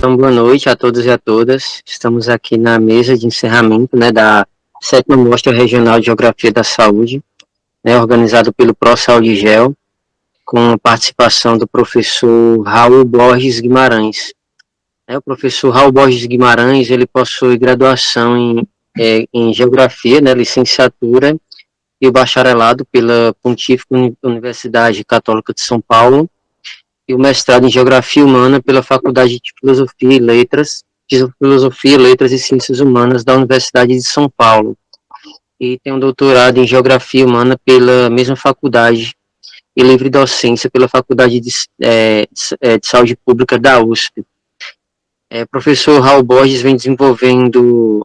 Então, boa noite a todos e a todas. Estamos aqui na mesa de encerramento, da 7ª Mostra Regional de Geografia da Saúde, organizado pelo ProSaudigel, com a participação do professor Raul Borges Guimarães. O professor Raul Borges Guimarães, ele possui graduação em Geografia, licenciatura e bacharelado pela Pontífica Universidade Católica de São Paulo, e o mestrado em Geografia Humana pela Faculdade de Filosofia, Letras e Ciências Humanas da Universidade de São Paulo. E tem um doutorado em Geografia Humana pela mesma faculdade e livre docência pela Faculdade de Saúde Pública da USP. Professor Raul Borges vem desenvolvendo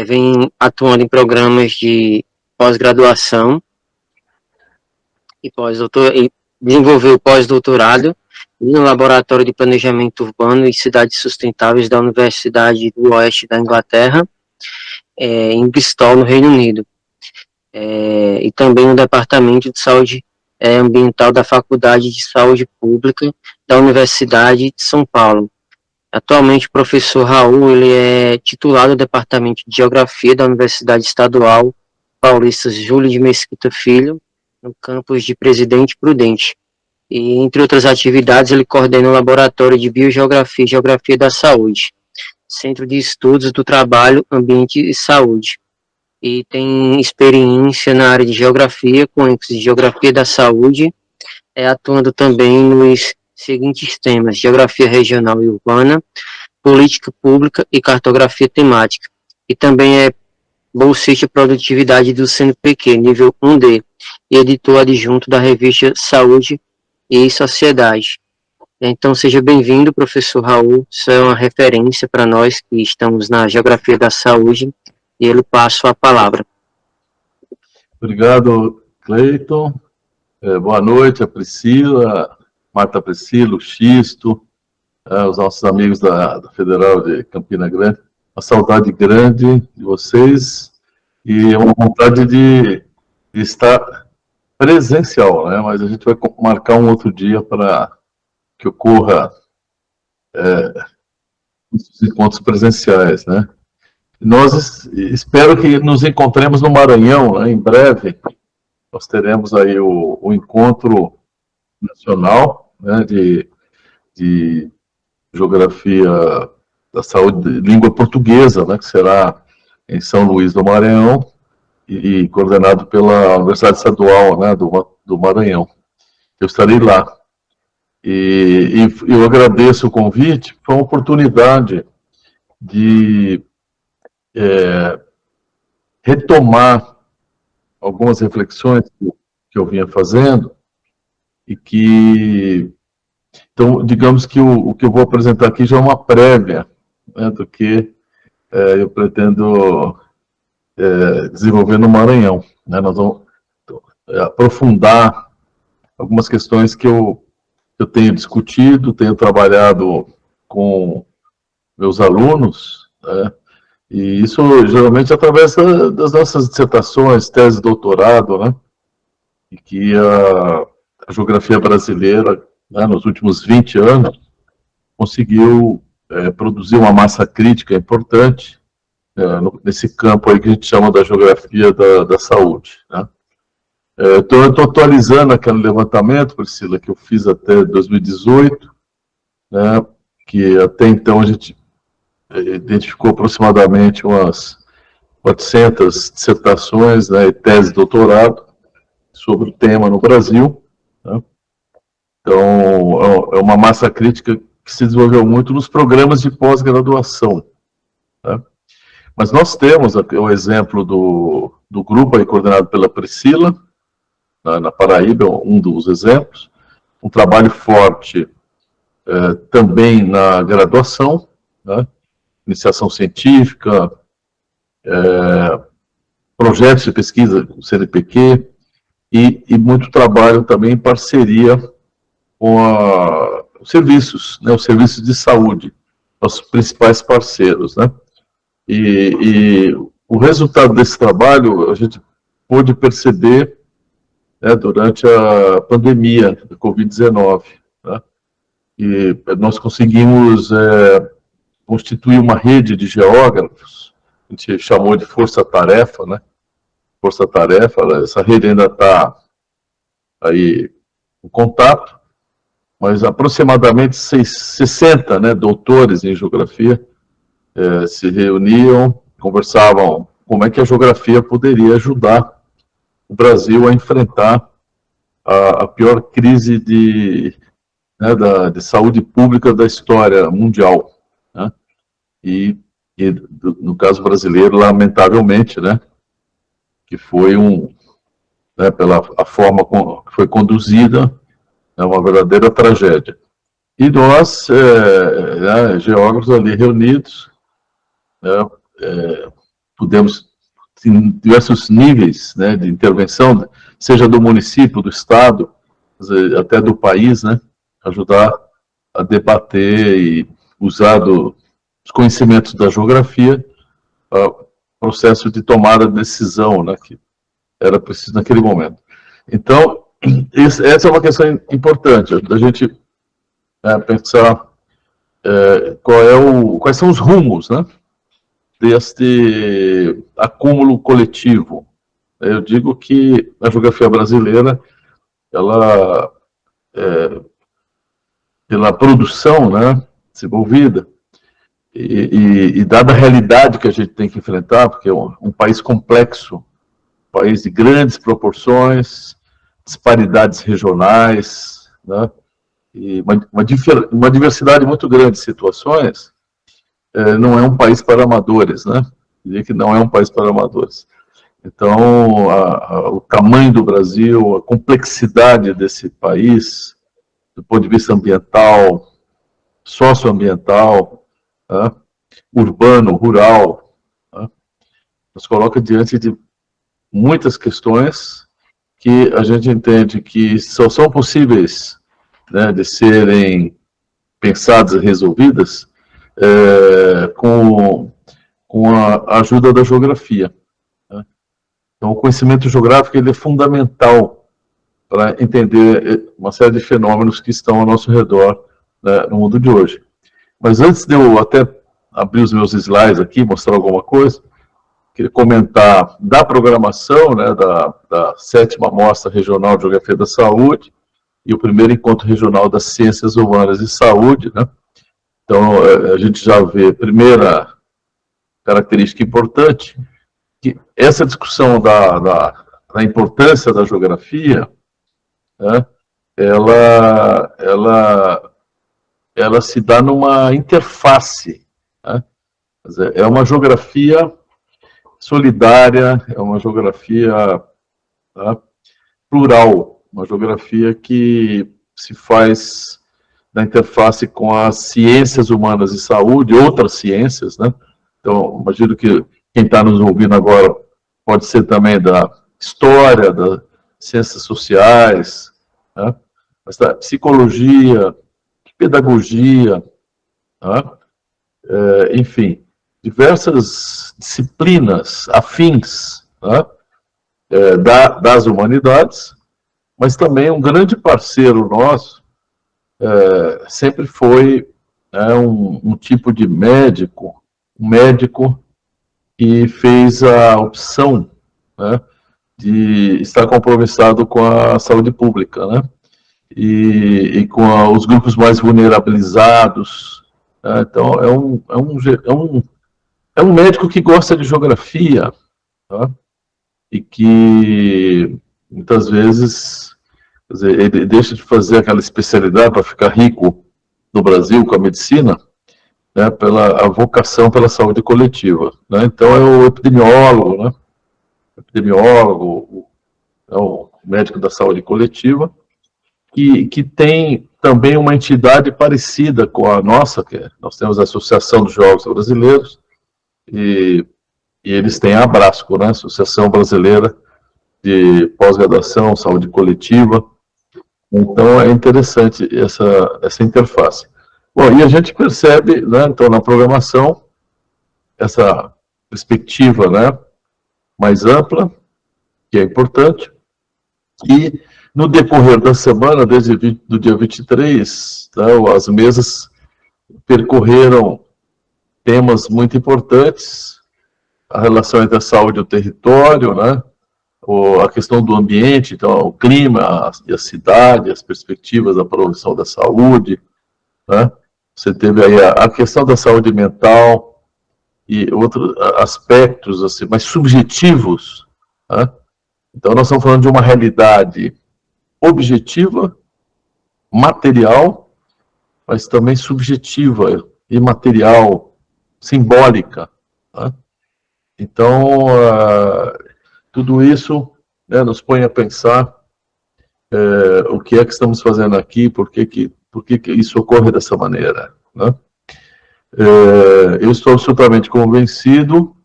vem atuando em programas de pós-graduação e desenvolveu pós-doutorado no Laboratório de Planejamento Urbano e Cidades Sustentáveis da Universidade do Oeste da Inglaterra, em Bristol, no Reino Unido, e também no Departamento de Saúde Ambiental da Faculdade de Saúde Pública da Universidade de São Paulo. Atualmente, o professor Raul ele é titular do Departamento de Geografia da Universidade Estadual Paulista Júlio de Mesquita Filho, no campus de Presidente Prudente. E, entre outras atividades, ele coordena o Laboratório de Biogeografia e Geografia da Saúde, Centro de Estudos do Trabalho, Ambiente e Saúde. E tem experiência na área de Geografia, com ênfase em Geografia da Saúde, atuando também nos seguintes temas: Geografia Regional e Urbana, Política Pública e Cartografia Temática. E também é bolsista de produtividade do CNPq, nível 1D, e editor adjunto da revista Saúde e Sociedade. Então, seja bem-vindo, professor Raul. Isso é uma referência para nós que estamos na Geografia da Saúde, e eu passo a palavra. Obrigado, Cleiton. Boa noite a Priscila, Marta Priscila, o Xisto, os nossos amigos da Federal de Campina Grande. Uma saudade grande de vocês e uma vontade de estar presencial, mas a gente vai marcar um outro dia para que ocorra os encontros presenciais, Nós espero que nos encontremos no Maranhão, em breve. Nós teremos aí o encontro nacional, de geografia da saúde, língua portuguesa, que será em São Luís do Maranhão e coordenado pela Universidade Estadual, do Maranhão. Eu estarei lá. E eu agradeço o convite. Foi uma oportunidade de retomar algumas reflexões que eu vinha fazendo e que, então, digamos que o que eu vou apresentar aqui já é uma prévia do que eu pretendo desenvolver no Maranhão. Nós vamos aprofundar algumas questões que eu tenho discutido, tenho trabalhado com meus alunos, e isso geralmente através das nossas dissertações, tese de doutorado, e que a geografia brasileira, nos últimos 20 anos, conseguiu produzir uma massa crítica importante nesse campo aí que a gente chama da geografia da saúde. Eu estou atualizando aquele levantamento, Priscila, que eu fiz até 2018, que até então a gente identificou aproximadamente umas 400 dissertações e tese de doutorado sobre o tema no Brasil. Então, é uma massa crítica que se desenvolveu muito nos programas de pós-graduação. Mas nós temos o exemplo do grupo aí coordenado pela Priscila, na Paraíba, um dos exemplos, um trabalho forte também na graduação, iniciação científica, projetos de pesquisa com o CNPq e muito trabalho também em parceria com os serviços, os serviços de saúde, nossos principais parceiros, E o resultado desse trabalho a gente pôde perceber durante a pandemia da Covid-19, e nós conseguimos constituir uma rede de geógrafos, a gente chamou de força-tarefa, né? Força-tarefa, essa rede ainda está aí em contato, mas aproximadamente 60, né, doutores em geografia se reuniam, conversavam como é que a geografia poderia ajudar o Brasil a enfrentar a pior crise de saúde pública da história mundial, né? E no caso brasileiro, lamentavelmente, né, que foi pela a forma que foi conduzida, é uma verdadeira tragédia. E nós, geógrafos ali reunidos, pudemos, em diversos níveis, né, de intervenção, seja do município, do estado, até do país, né, ajudar a debater e usar os conhecimentos da geografia para o processo de tomada de decisão, né, que era preciso naquele momento. Então, essa é uma questão importante, da gente pensar quais são os rumos, né, deste acúmulo coletivo. Eu digo que a geografia brasileira, ela, pela produção, né, desenvolvida, e dada a realidade que a gente tem que enfrentar, porque é um país complexo, um país de grandes proporções, disparidades regionais, né, e uma diversidade muito grande de situações, não é um país para amadores, né? Eu diria que não é um país para amadores. Então, o tamanho do Brasil, a complexidade desse país, do ponto de vista ambiental, socioambiental, né, urbano, rural, né, nos coloca diante de muitas questões que a gente entende que só são possíveis, né, de serem pensadas e resolvidas com a ajuda da geografia, né? Então, o conhecimento geográfico ele é fundamental para entender uma série de fenômenos que estão ao nosso redor, né, no mundo de hoje. Mas antes de eu até abrir os meus slides aqui, mostrar alguma coisa, queria comentar da programação, né, da 7ª Mostra Regional de Geografia da Saúde e o primeiro Encontro Regional das Ciências Humanas e Saúde, né? Então, a gente já vê, primeira característica importante, que essa discussão da importância da geografia, né, ela se dá numa interface, né? Quer dizer, é uma geografia solidária, é uma geografia, tá, plural, uma geografia que se faz na interface com as ciências humanas e saúde, outras ciências, né? Então, imagino que quem está nos ouvindo agora pode ser também da história, das ciências sociais, né? Mas da psicologia, pedagogia, né? Enfim, diversas disciplinas afins, né, das humanidades, mas também um grande parceiro nosso sempre foi um tipo de médico, um médico que fez a opção, né, de estar compromissado com a saúde pública, né, e com os grupos mais vulnerabilizados, né. Então, é um médico que gosta de geografia, tá, e que muitas vezes, quer dizer, ele deixa de fazer aquela especialidade para ficar rico no Brasil com a medicina, né, pela a vocação pela saúde coletiva, né? Então é o epidemiólogo, né? É o médico da saúde coletiva, que tem também uma entidade parecida com a nossa, nós temos a Associação dos Geólogos Brasileiros, e eles têm a Abrasco, né? Associação Brasileira de Pós-Graduação, Saúde Coletiva. Então é interessante essa interface. Bom, e a gente percebe, né, então, na programação, essa perspectiva, né, mais ampla, que é importante, e No decorrer da semana, desde do dia 23, tá, as mesas percorreram temas muito importantes, a relação entre a saúde e o território, né, a questão do ambiente, então, o clima e a cidade, as perspectivas da promoção da saúde, né, você teve aí a questão da saúde mental e outros aspectos assim, mais subjetivos, né. Então, nós estamos falando de uma realidade objetiva, material, mas também subjetiva, imaterial, simbólica, né? Então, tudo isso, né, nos põe a pensar o que é que estamos fazendo aqui, por que isso ocorre dessa maneira, né? Eu estou absolutamente convencido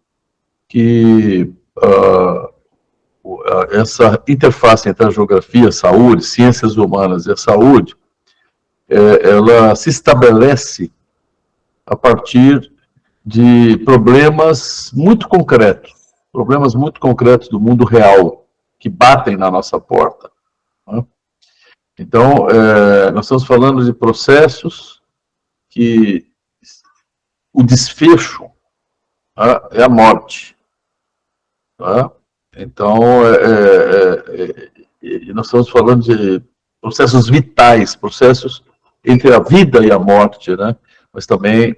que essa interface entre a geografia, a saúde, ciências humanas e a saúde, ela se estabelece a partir de problemas muito concretos do mundo real, que batem na nossa porta, né? Então, nós estamos falando de processos que o desfecho, né, é a morte, né? Então, nós estamos falando de processos vitais, processos entre a vida e a morte, né? Mas também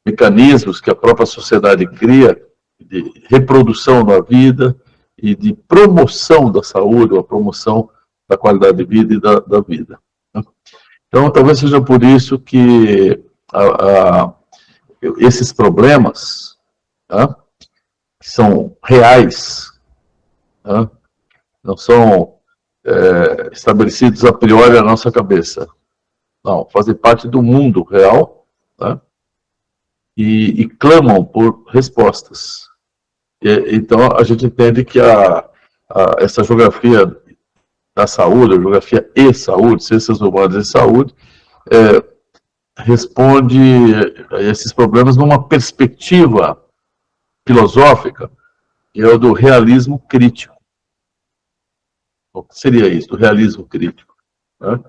mecanismos que a própria sociedade cria de reprodução da vida e de promoção da saúde, ou a promoção da qualidade de vida e da vida. Então, talvez seja por isso que esses problemas, tá, que são reais, tá, não são estabelecidos a priori na nossa cabeça. Não, fazem parte do mundo real, tá, e clamam por respostas. Então, a gente entende que essa geografia da saúde, a geografia e saúde, ciências humanas e saúde, responde a esses problemas numa perspectiva filosófica, que é o do realismo crítico. O que seria isso, do realismo crítico, né?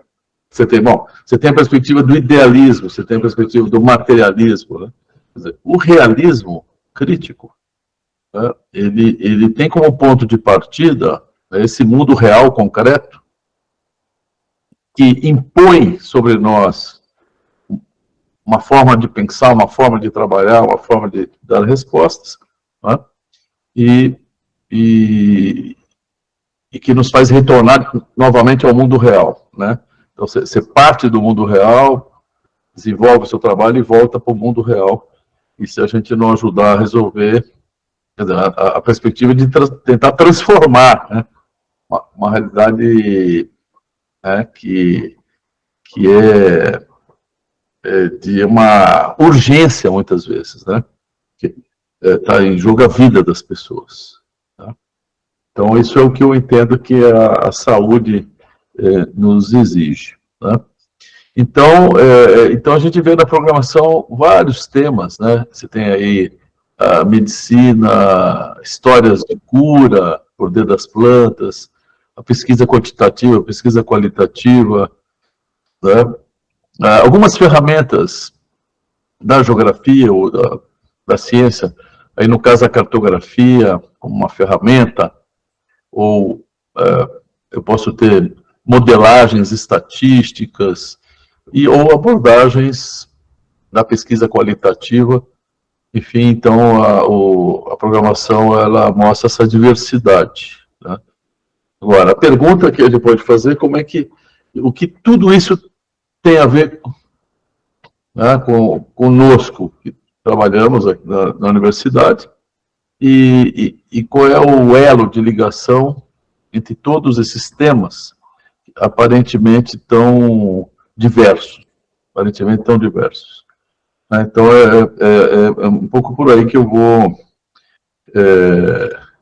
Você tem a perspectiva do idealismo, você tem a perspectiva do materialismo, né? Quer dizer, o realismo crítico, né, ele tem como ponto de partida, né, esse mundo real concreto que impõe sobre nós uma forma de pensar, uma forma de trabalhar, uma forma de dar respostas, né, e que nos faz retornar novamente ao mundo real, né? Então, você parte do mundo real, desenvolve o seu trabalho e volta para o mundo real. E se a gente não ajudar a resolver, quer dizer, a perspectiva de tentar transformar, né, uma realidade, né, que é de uma urgência, muitas vezes, né? Que está em jogo a vida das pessoas, tá? Então, isso é o que eu entendo que a saúde nos exige, tá? Então, então, a gente vê na programação vários temas, né? Você tem aí a medicina, histórias de cura por dentro das plantas, a pesquisa quantitativa, a pesquisa qualitativa, né? Algumas ferramentas da geografia ou da ciência, aí no caso a cartografia como uma ferramenta, ou eu posso ter modelagens estatísticas ou abordagens da pesquisa qualitativa. Enfim, então a programação ela mostra essa diversidade, né? Agora, a pergunta que a gente pode fazer é o que tudo isso tem a ver, né, conosco, que trabalhamos aqui na universidade, e qual é o elo de ligação entre todos esses temas aparentemente tão diversos, Então, é um pouco por aí que eu vou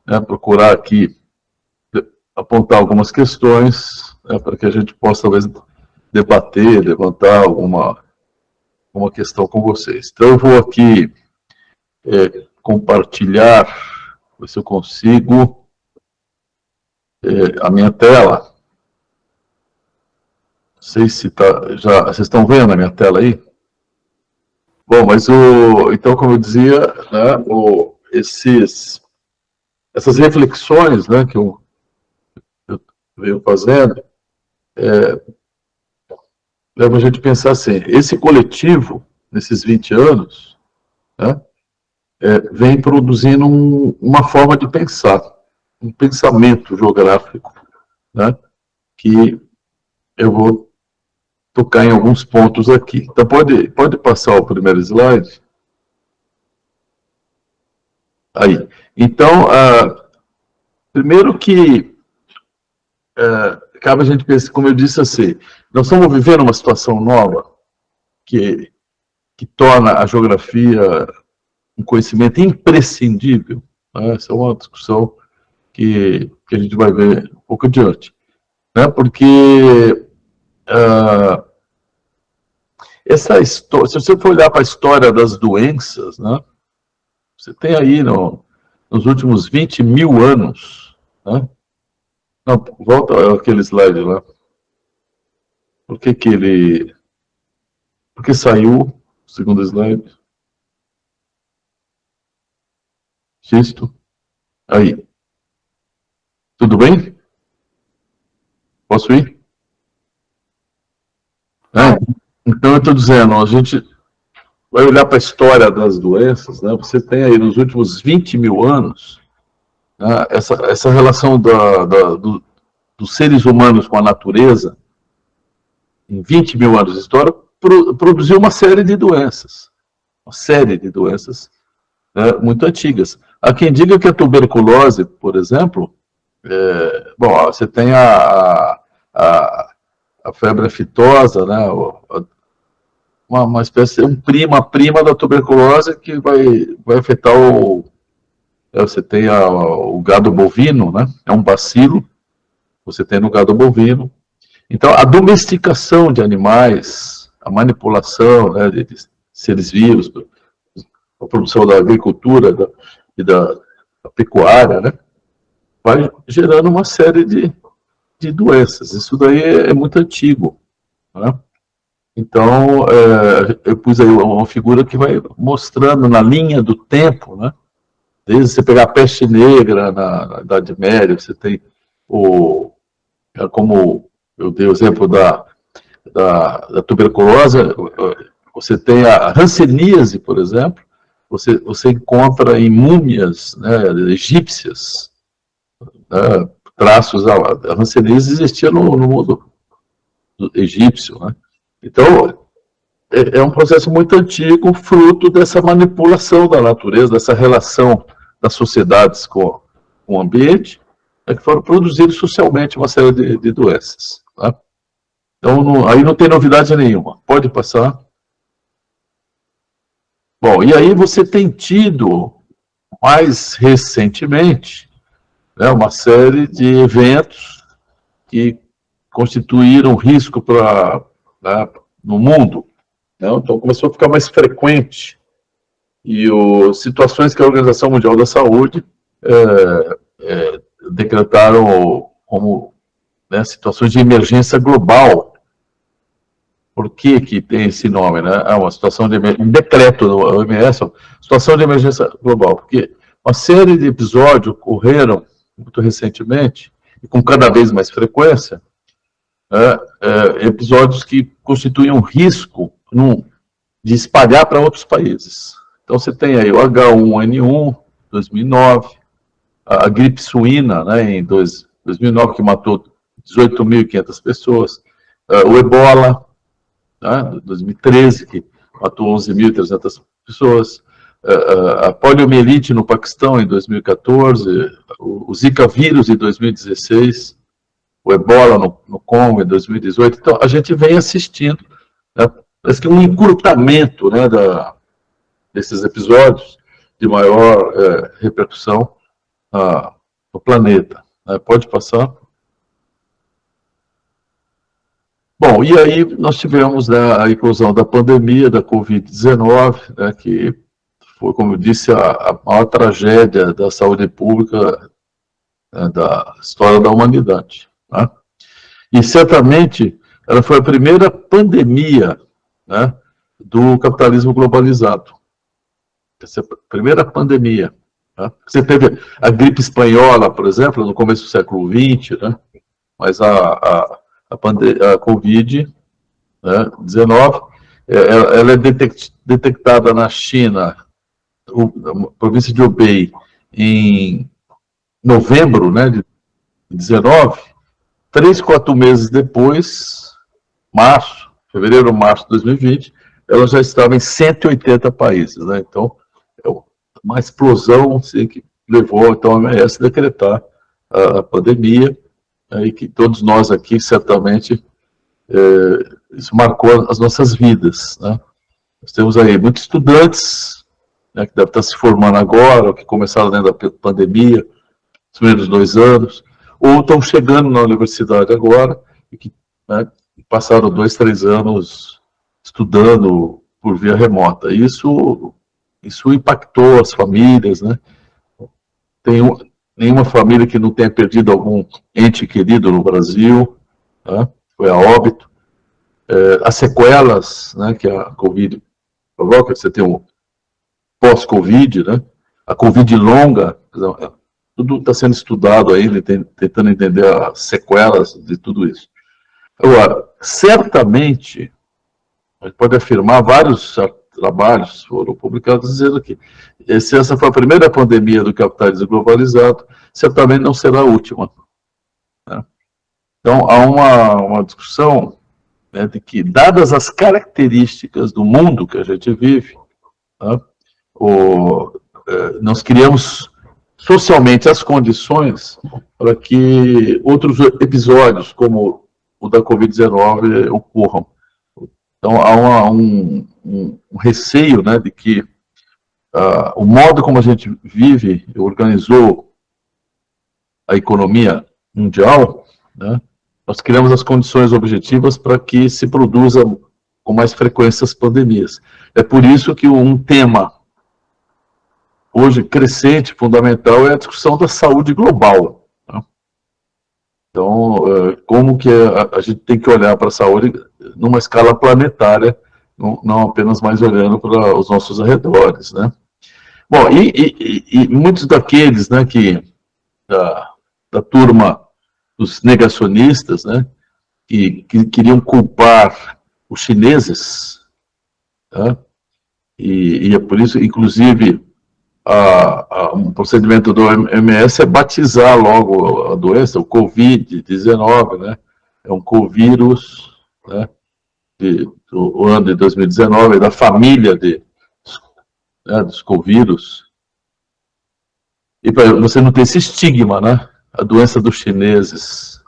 né, procurar aqui apontar algumas questões, né, para que a gente possa, talvez, debater, levantar alguma questão com vocês. Então, eu vou aqui compartilhar, ver se eu consigo. a minha tela. Não sei se já vocês estão vendo a minha tela aí? Bom, mas então, como eu dizia, né, essas reflexões, né, que eu venho fazendo, leva a gente a pensar assim, esse coletivo, nesses 20 anos, né, vem produzindo uma forma de pensar, um pensamento geográfico, né, que eu vou tocar em alguns pontos aqui. Então, pode passar o primeiro slide. Aí. Então, primeiro que cabe a gente pensar, como eu disse assim, nós estamos vivendo uma situação nova que torna a geografia um conhecimento imprescindível. Né? Essa é uma discussão que a gente vai ver um pouco adiante. Né? Porque essa história, se você for olhar para a história das doenças, né? Você tem aí nos últimos 20 mil anos, né? Não, volta aquele slide lá. Por que saiu o segundo slide? Xisto. Aí. Tudo bem? Posso ir? Então, eu estou dizendo, a gente vai olhar para a história das doenças, né? Você tem aí nos últimos 20 mil anos, né, essa relação dos seres humanos com a natureza, em 20 mil anos de história, produziu uma série de doenças. Uma série de doenças, né, muito antigas. Há quem diga que a tuberculose, por exemplo, bom, você tem a febre aftosa, né, uma espécie, prima da tuberculose que vai afetar você tem o gado bovino, né, é um bacilo, você tem no gado bovino. Então, a domesticação de animais, a manipulação, né, de seres vivos, a produção da agricultura e da pecuária, né, vai gerando uma série de doenças. Isso daí é muito antigo. Né? Então, eu pus aí uma figura que vai mostrando na linha do tempo, né? Desde você pegar a peste negra na Idade Média, você tem como eu dei o exemplo da tuberculose, você tem a hanseníase, por exemplo, você encontra em múmias, né, egípcias, né, traços. A hanseníase existia no mundo egípcio. Né? Então, é um processo muito antigo, fruto dessa manipulação da natureza, dessa relação das sociedades com o ambiente, que foram produzidas socialmente uma série de doenças. Tá? Então, aí não tem novidade nenhuma. Pode passar. Bom, e aí você tem tido, mais recentemente, né, uma série de eventos que constituíram risco no mundo. Né? Então, começou a ficar mais frequente. E situações que a Organização Mundial da Saúde decretaram como, né, situações de emergência global. Por que tem esse nome? Né? É uma situação um decreto do OMS, situação de emergência global, porque uma série de episódios ocorreram muito recentemente, e com cada vez mais frequência, episódios que constituem um risco de espalhar para outros países. Então, você tem aí o H1N1, 2009, a gripe suína, né, em 2009, que matou 18.500 pessoas, o Ebola, né, 2013, que matou 11.300 pessoas, a poliomielite no Paquistão, em 2014, o Zika vírus, em 2016, o Ebola no Congo, em 2018. Então, a gente vem assistindo, né, parece que um encurtamento, né, desses episódios de maior repercussão no planeta. Pode passar. Bom, e aí nós tivemos, né, a eclosão da pandemia da Covid-19, né, que foi, como eu disse, a maior tragédia da saúde pública né, da história da humanidade. Né? E certamente ela foi a primeira pandemia, né, do capitalismo globalizado. Essa é a primeira pandemia. Né? Você teve a gripe espanhola, por exemplo, no começo do século XX, né? Mas a Covid, né, 19, ela é detectada na China, na província de Hubei, em novembro, né, de 19, 4 meses depois, fevereiro, março de 2020, ela já estava em 180 países, né? Então, é uma explosão assim, que levou então, a OMS a decretar a pandemia, e que todos nós aqui, certamente, isso marcou as nossas vidas, né? Nós temos aí muitos estudantes, né, que devem estar se formando agora, que começaram dentro da pandemia, os primeiros 2 anos, ou estão chegando na universidade agora, e que, né, passaram 2, 3 anos estudando por via remota. Isso impactou as famílias, né? Tem nenhuma família que não tenha perdido algum ente querido no Brasil, né? Foi a óbito. As sequelas, né, que a Covid provoca, você tem um pós-Covid, né? A Covid longa, tudo está sendo estudado ainda, tentando entender as sequelas de tudo isso. Agora, certamente, a gente pode afirmar, vários trabalhos foram publicados dizendo que se essa foi a primeira pandemia do capitalismo globalizado, certamente não será a última. Né? Então, há uma discussão, né, de que, dadas as características do mundo que a gente vive, né, nós criamos socialmente as condições para que outros episódios, como o da Covid-19, ocorram. Então, há um receio, né, de que o modo como a gente vive e organizou a economia mundial, né, nós criamos as condições objetivas para que se produza com mais frequência as pandemias. É por isso que um tema hoje crescente, fundamental, é a discussão da saúde global. Né? Então, como que a gente tem que olhar para a saúde numa escala planetária, não apenas mais olhando para os nossos arredores, né? Bom, e muitos daqueles, né, da turma dos negacionistas, né, que queriam culpar os chineses, né, e é por isso, inclusive, um procedimento do OMS é batizar logo a doença, o Covid-19, né, é um covírus, né, do ano de 2019, da família dos covírus, e para você não ter esse estigma, né, a doença dos chineses.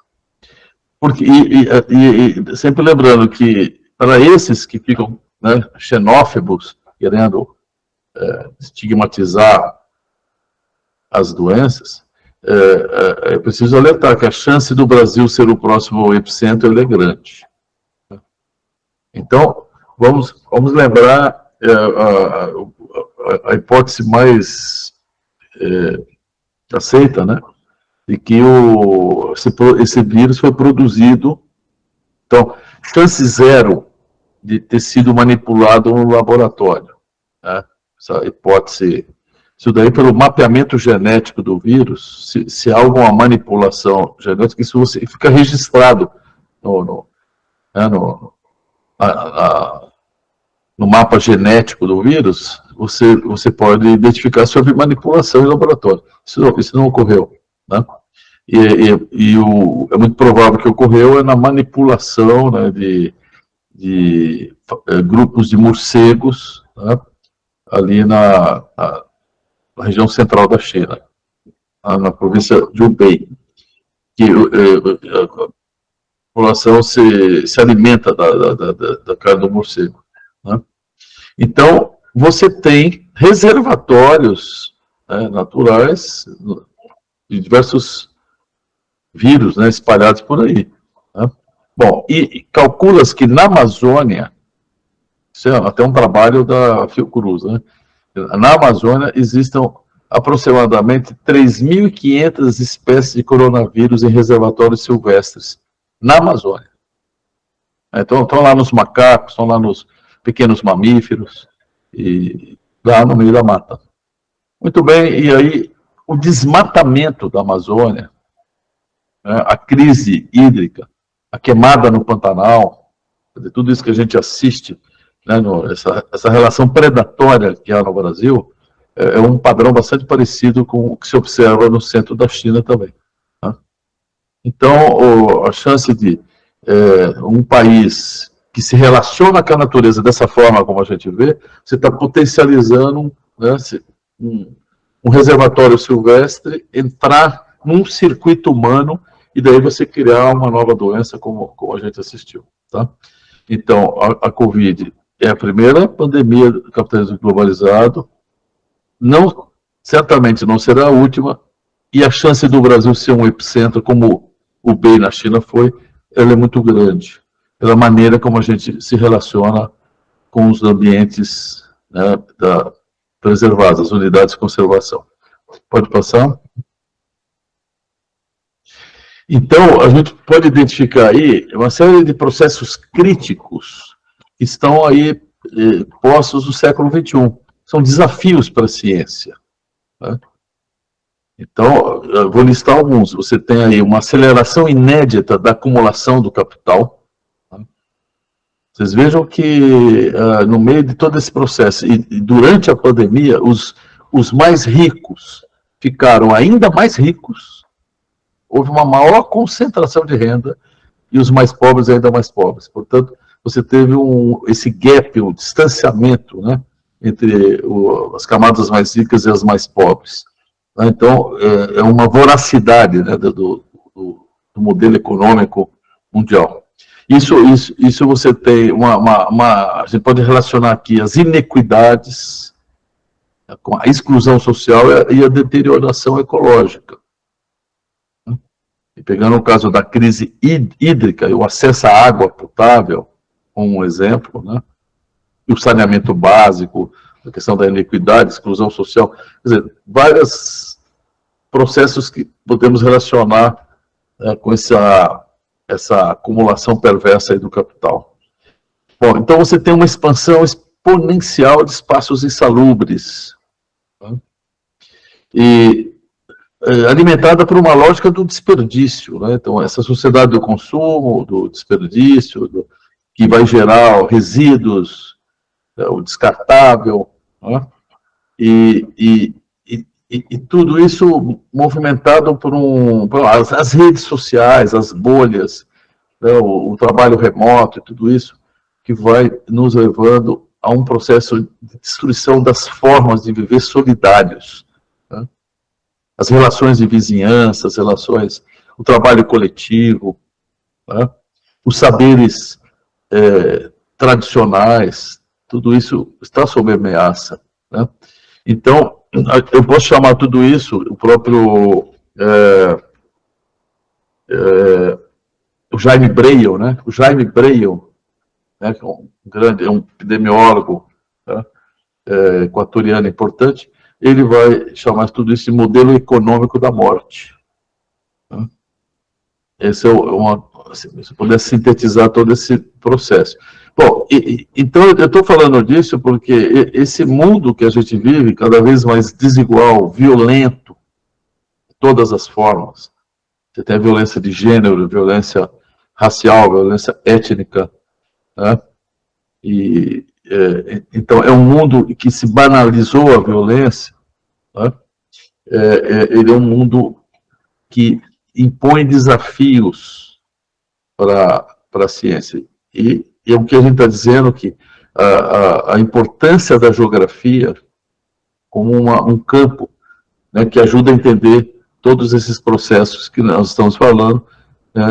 Porque, sempre lembrando que, para esses que ficam, né, xenófobos, querendo estigmatizar as doenças, é preciso alertar que a chance do Brasil ser o próximo epicentro é grande. Então, vamos lembrar a hipótese mais aceita, né, de que esse vírus foi produzido, então, chance zero de ter sido manipulado no laboratório. Né? Essa hipótese, isso daí pelo mapeamento genético do vírus, se há alguma manipulação genética, isso fica registrado no mapa genético do vírus, você pode identificar se houve manipulação em laboratório. Isso não ocorreu. Né? É muito provável que ocorreu na manipulação, né, de grupos de morcegos, né, ali na região central da China, na província de Hubei, que a população se alimenta da carne do morcego. Né? Então, você tem reservatórios, né, naturais de diversos vírus, né, espalhados por aí. Né? Bom, e calcula-se que na Amazônia, isso é até um trabalho da Fiocruz, né? Na Amazônia existam aproximadamente 3.500 espécies de coronavírus em reservatórios silvestres na Amazônia. Então, estão lá nos macacos, estão lá nos pequenos mamíferos, e lá no meio da mata. Muito bem, e aí o desmatamento da Amazônia, né, a crise hídrica, a queimada no Pantanal, tudo isso que a gente assiste, né, essa relação predatória que há no Brasil, é um padrão bastante parecido com o que se observa no centro da China também. Né? Então, a chance de um país que se relaciona com a natureza dessa forma como a gente vê, você está potencializando, né, um reservatório silvestre entrar num circuito humano e daí você criar uma nova doença como a gente assistiu. Tá? Então, a Covid é a primeira pandemia do capitalismo globalizado, certamente não será a última, e a chance do Brasil ser um epicentro, como o Hubei na China foi, ela é muito grande, pela maneira como a gente se relaciona com os ambientes, né, preservados, as unidades de conservação. Pode passar? Então, a gente pode identificar aí uma série de processos críticos que estão aí postos no século XXI. São desafios para a ciência. Né? Então, eu vou listar alguns. Você tem aí uma aceleração inédita da acumulação do capital. Tá? Vocês vejam que, no meio de todo esse processo, e durante a pandemia, os mais ricos ficaram ainda mais ricos, houve uma maior concentração de renda, e os mais pobres ainda mais pobres. Portanto, você teve esse gap, um distanciamento, né, entre as camadas mais ricas e as mais pobres. Então, é uma voracidade, né, do modelo econômico mundial. Isso você tem a gente pode relacionar aqui as inequidades com a exclusão social e a deterioração ecológica. E pegando o caso da crise hídrica e o acesso à água potável, como um exemplo, né, e o saneamento básico, a questão da inequidade, exclusão social, quer dizer, vários processos que podemos relacionar com essa acumulação perversa aí do capital. Bom, então você tem uma expansão exponencial de espaços insalubres, né? E alimentada por uma lógica do desperdício, né? Então, essa sociedade do consumo, do desperdício, que vai gerar resíduos, o descartável, né? E tudo isso movimentado por as redes sociais, as bolhas, né? o trabalho remoto e tudo isso, que vai nos levando a um processo de destruição das formas de viver solidários. Né? As relações de vizinhança, o trabalho coletivo, né? Os saberes tradicionais, tudo isso está sob ameaça. Né? Então, eu posso chamar tudo isso, o próprio o Jaime Breil, né? O Jaime Breil, né, que é um epidemiólogo, né, equatoriano importante, ele vai chamar tudo isso de modelo econômico da morte. Né? Esse é se puder sintetizar todo esse processo. Bom, então eu estou falando disso porque esse mundo que a gente vive, cada vez mais desigual, violento, de todas as formas. Você tem a violência de gênero, violência racial, violência étnica, né? Então é um mundo que se banalizou a violência, né? Ele é um mundo que impõe desafios para a ciência. E o que a gente está dizendo que a importância da geografia como um campo, né, que ajuda a entender todos esses processos que nós estamos falando, né,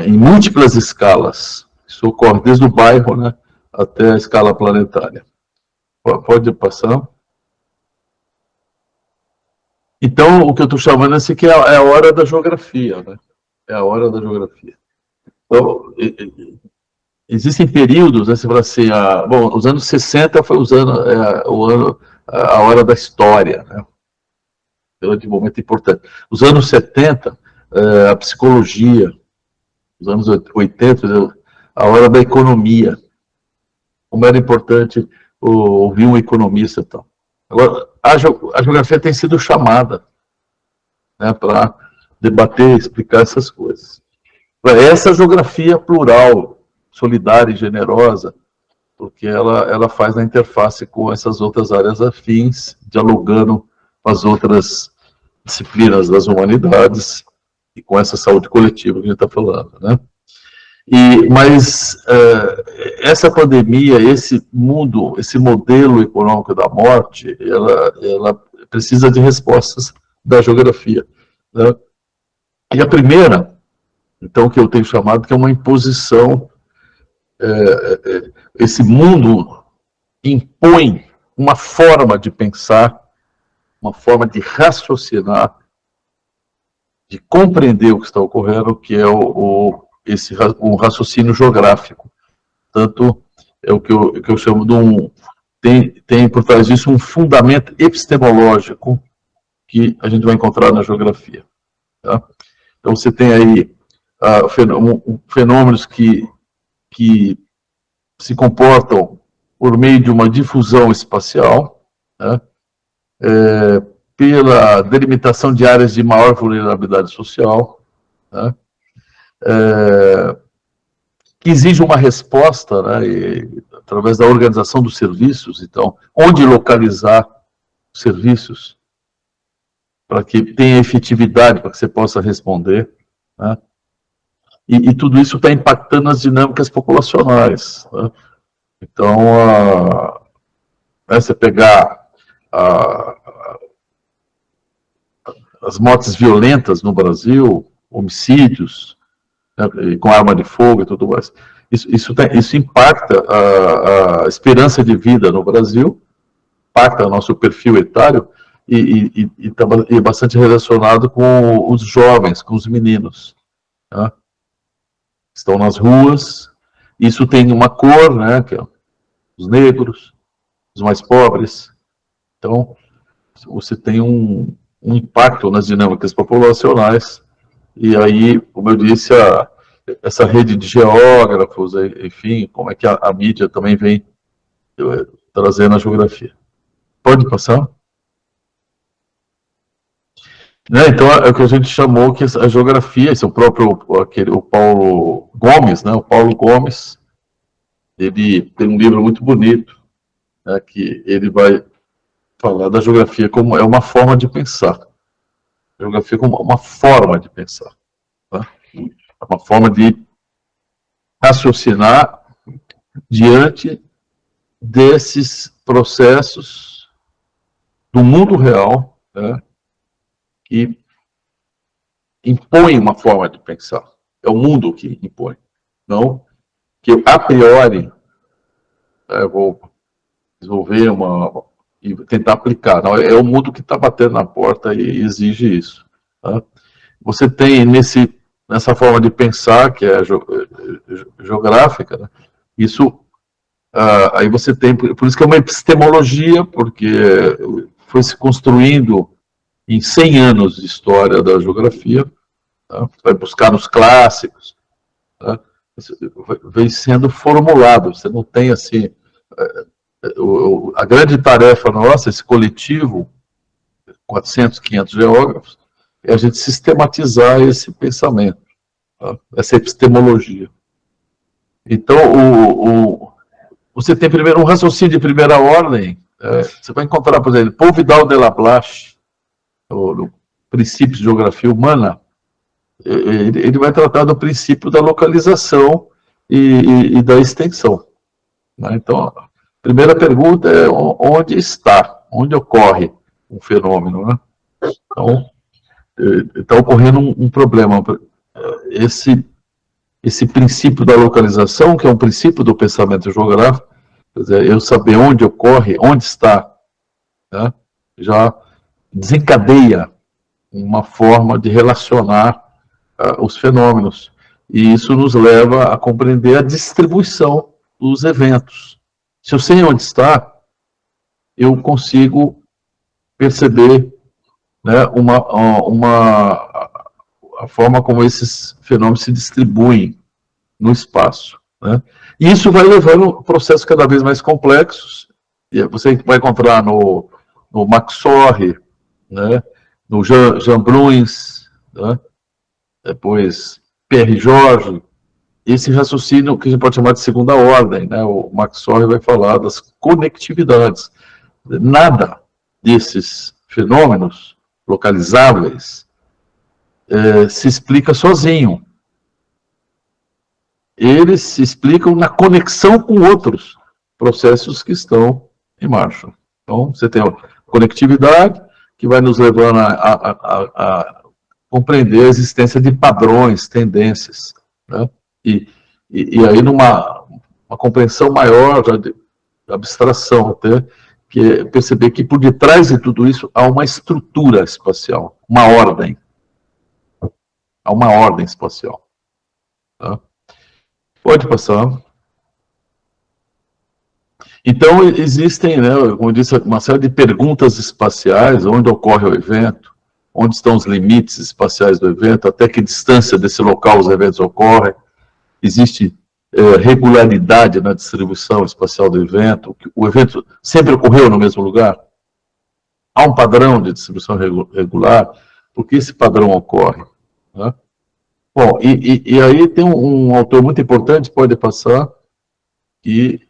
em múltiplas escalas. Isso ocorre desde o bairro, né, até a escala planetária. Pode passar. Então, o que eu estou chamando assim que é a hora da geografia, né? É a hora da geografia. Então, existem períodos, né, você fala assim, bom, os anos 60 foi a hora da história, né? grande momento importante. Os anos 70, a psicologia, os anos 80, a hora da economia, como era importante ouvir um economista e tal. Agora, a geografia tem sido chamada, né, para debater, explicar essas coisas. Essa geografia plural, solidária e generosa, porque ela faz a interface com essas outras áreas afins, dialogando com as outras disciplinas das humanidades e com essa saúde coletiva que a gente está falando, né? Mas essa pandemia, esse mundo, esse modelo econômico da morte, ela precisa de respostas da geografia, né? E a primeira, então, que eu tenho chamado, que é uma imposição, esse mundo impõe uma forma de pensar, uma forma de raciocinar, de compreender o que está ocorrendo, que é um raciocínio geográfico. Tanto é o que eu chamo de tem por trás disso um fundamento epistemológico que a gente vai encontrar na geografia. Tá? Então você tem aí fenômenos que se comportam por meio de uma difusão espacial, né? Pela delimitação de áreas de maior vulnerabilidade social, né? Que exige uma resposta, né, através da organização dos serviços. Então, onde localizar os serviços para que tenha efetividade, para que você possa responder, né? E tudo isso está impactando as dinâmicas populacionais, né? Então, você pegar as mortes violentas no Brasil, homicídios, né, com arma de fogo e tudo mais, isso impacta a esperança de vida no Brasil, impacta o nosso perfil etário e é bastante relacionado com os jovens, com os meninos, né? Estão nas ruas. Isso tem uma cor, né, que é os negros, os mais pobres. Então, você tem um impacto nas dinâmicas populacionais, e aí, como eu disse, essa rede de geógrafos, enfim, como é que a mídia também vem trazendo a geografia. Pode passar? Né, então, é o que a gente chamou que a geografia, esse é o próprio, o Paulo Gomes, né, o Paulo Gomes, ele tem um livro muito bonito, né, que ele vai falar da geografia como é uma forma de pensar. A geografia como uma forma de pensar, tá? Uma forma de raciocinar diante desses processos do mundo real, né, que impõe uma forma de pensar. É o mundo que impõe. Não que eu, a priori, vou desenvolver e tentar aplicar. Não, é o mundo que está batendo na porta e exige isso. Tá? Você tem nessa forma de pensar, que é geográfica, né, isso, aí você tem, por isso que é uma epistemologia, porque foi se construindo em 100 anos de história da geografia, tá? Você vai buscar nos clássicos, tá? Vem sendo formulado, você não tem assim, a grande tarefa nossa, esse coletivo, 400, 500 geógrafos, é a gente sistematizar esse pensamento, tá? Essa epistemologia. Então, você tem primeiro um raciocínio de primeira ordem, você vai encontrar, por exemplo, Paul Vidal de la Blache, no Princípios de Geografia Humana, ele vai tratar do princípio da localização e da extensão, né? Então, a primeira pergunta é onde está, onde ocorre um fenômeno, né? Então, está ocorrendo um problema. Esse princípio da localização, que é um princípio do pensamento geográfico, quer dizer, eu saber onde ocorre, onde está, né, já desencadeia uma forma de relacionar os fenômenos. E isso nos leva a compreender a distribuição dos eventos. Se eu sei onde está, eu consigo perceber né, a forma como esses fenômenos se distribuem no espaço, né? E isso vai levando a processos cada vez mais complexos. E você vai encontrar no Max Sorre, né, no Jean Bruns, né, depois Pierre George, esse raciocínio que a gente pode chamar de segunda ordem, né? O Max Sorre vai falar das conectividades. Nada desses fenômenos localizáveis se explica sozinho. Eles se explicam na conexão com outros processos que estão em marcha. Então, você tem a conectividade, que vai nos levando a compreender a existência de padrões, tendências, né? E aí, numa compreensão maior, já de abstração até, que é perceber que por detrás de tudo isso há uma estrutura espacial, uma ordem. Há uma ordem espacial. Tá? Pode passar. Então, existem, né, como eu disse, uma série de perguntas espaciais, onde ocorre o evento, onde estão os limites espaciais do evento, até que distância desse local os eventos ocorrem, existe regularidade na distribuição espacial do evento, o evento sempre ocorreu no mesmo lugar, há um padrão de distribuição regular, porque esse padrão ocorre, né? Bom, e aí tem um autor muito importante, pode passar, que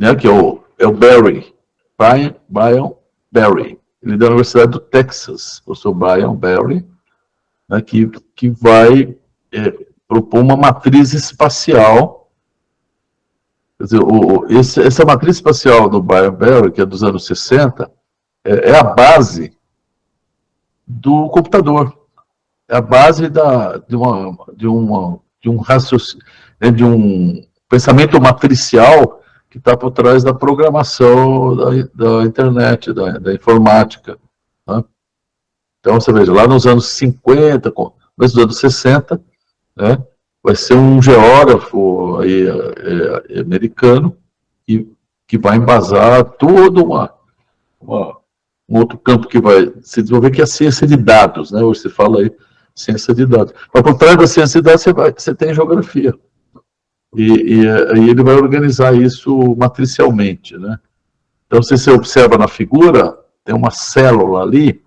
é o Barry, Brian Barry, ele é da Universidade do Texas, o professor Brian Barry, né, que vai propor uma matriz espacial. Quer dizer, essa matriz espacial do Brian Barry, que é dos anos 60, é a base do computador, é a base de um raciocínio, né, de um pensamento matricial que está por trás da programação da internet, da informática. Né? Então, você veja, lá nos anos 50, nos anos 60, né, vai ser um geógrafo aí, americano que vai embasar todo um outro campo que vai se desenvolver, que é a ciência de dados. Né? Hoje se fala aí ciência de dados. Mas por trás da ciência de dados você tem geografia. E ele vai organizar isso matricialmente, né? Então, se você observa na figura, tem uma célula ali,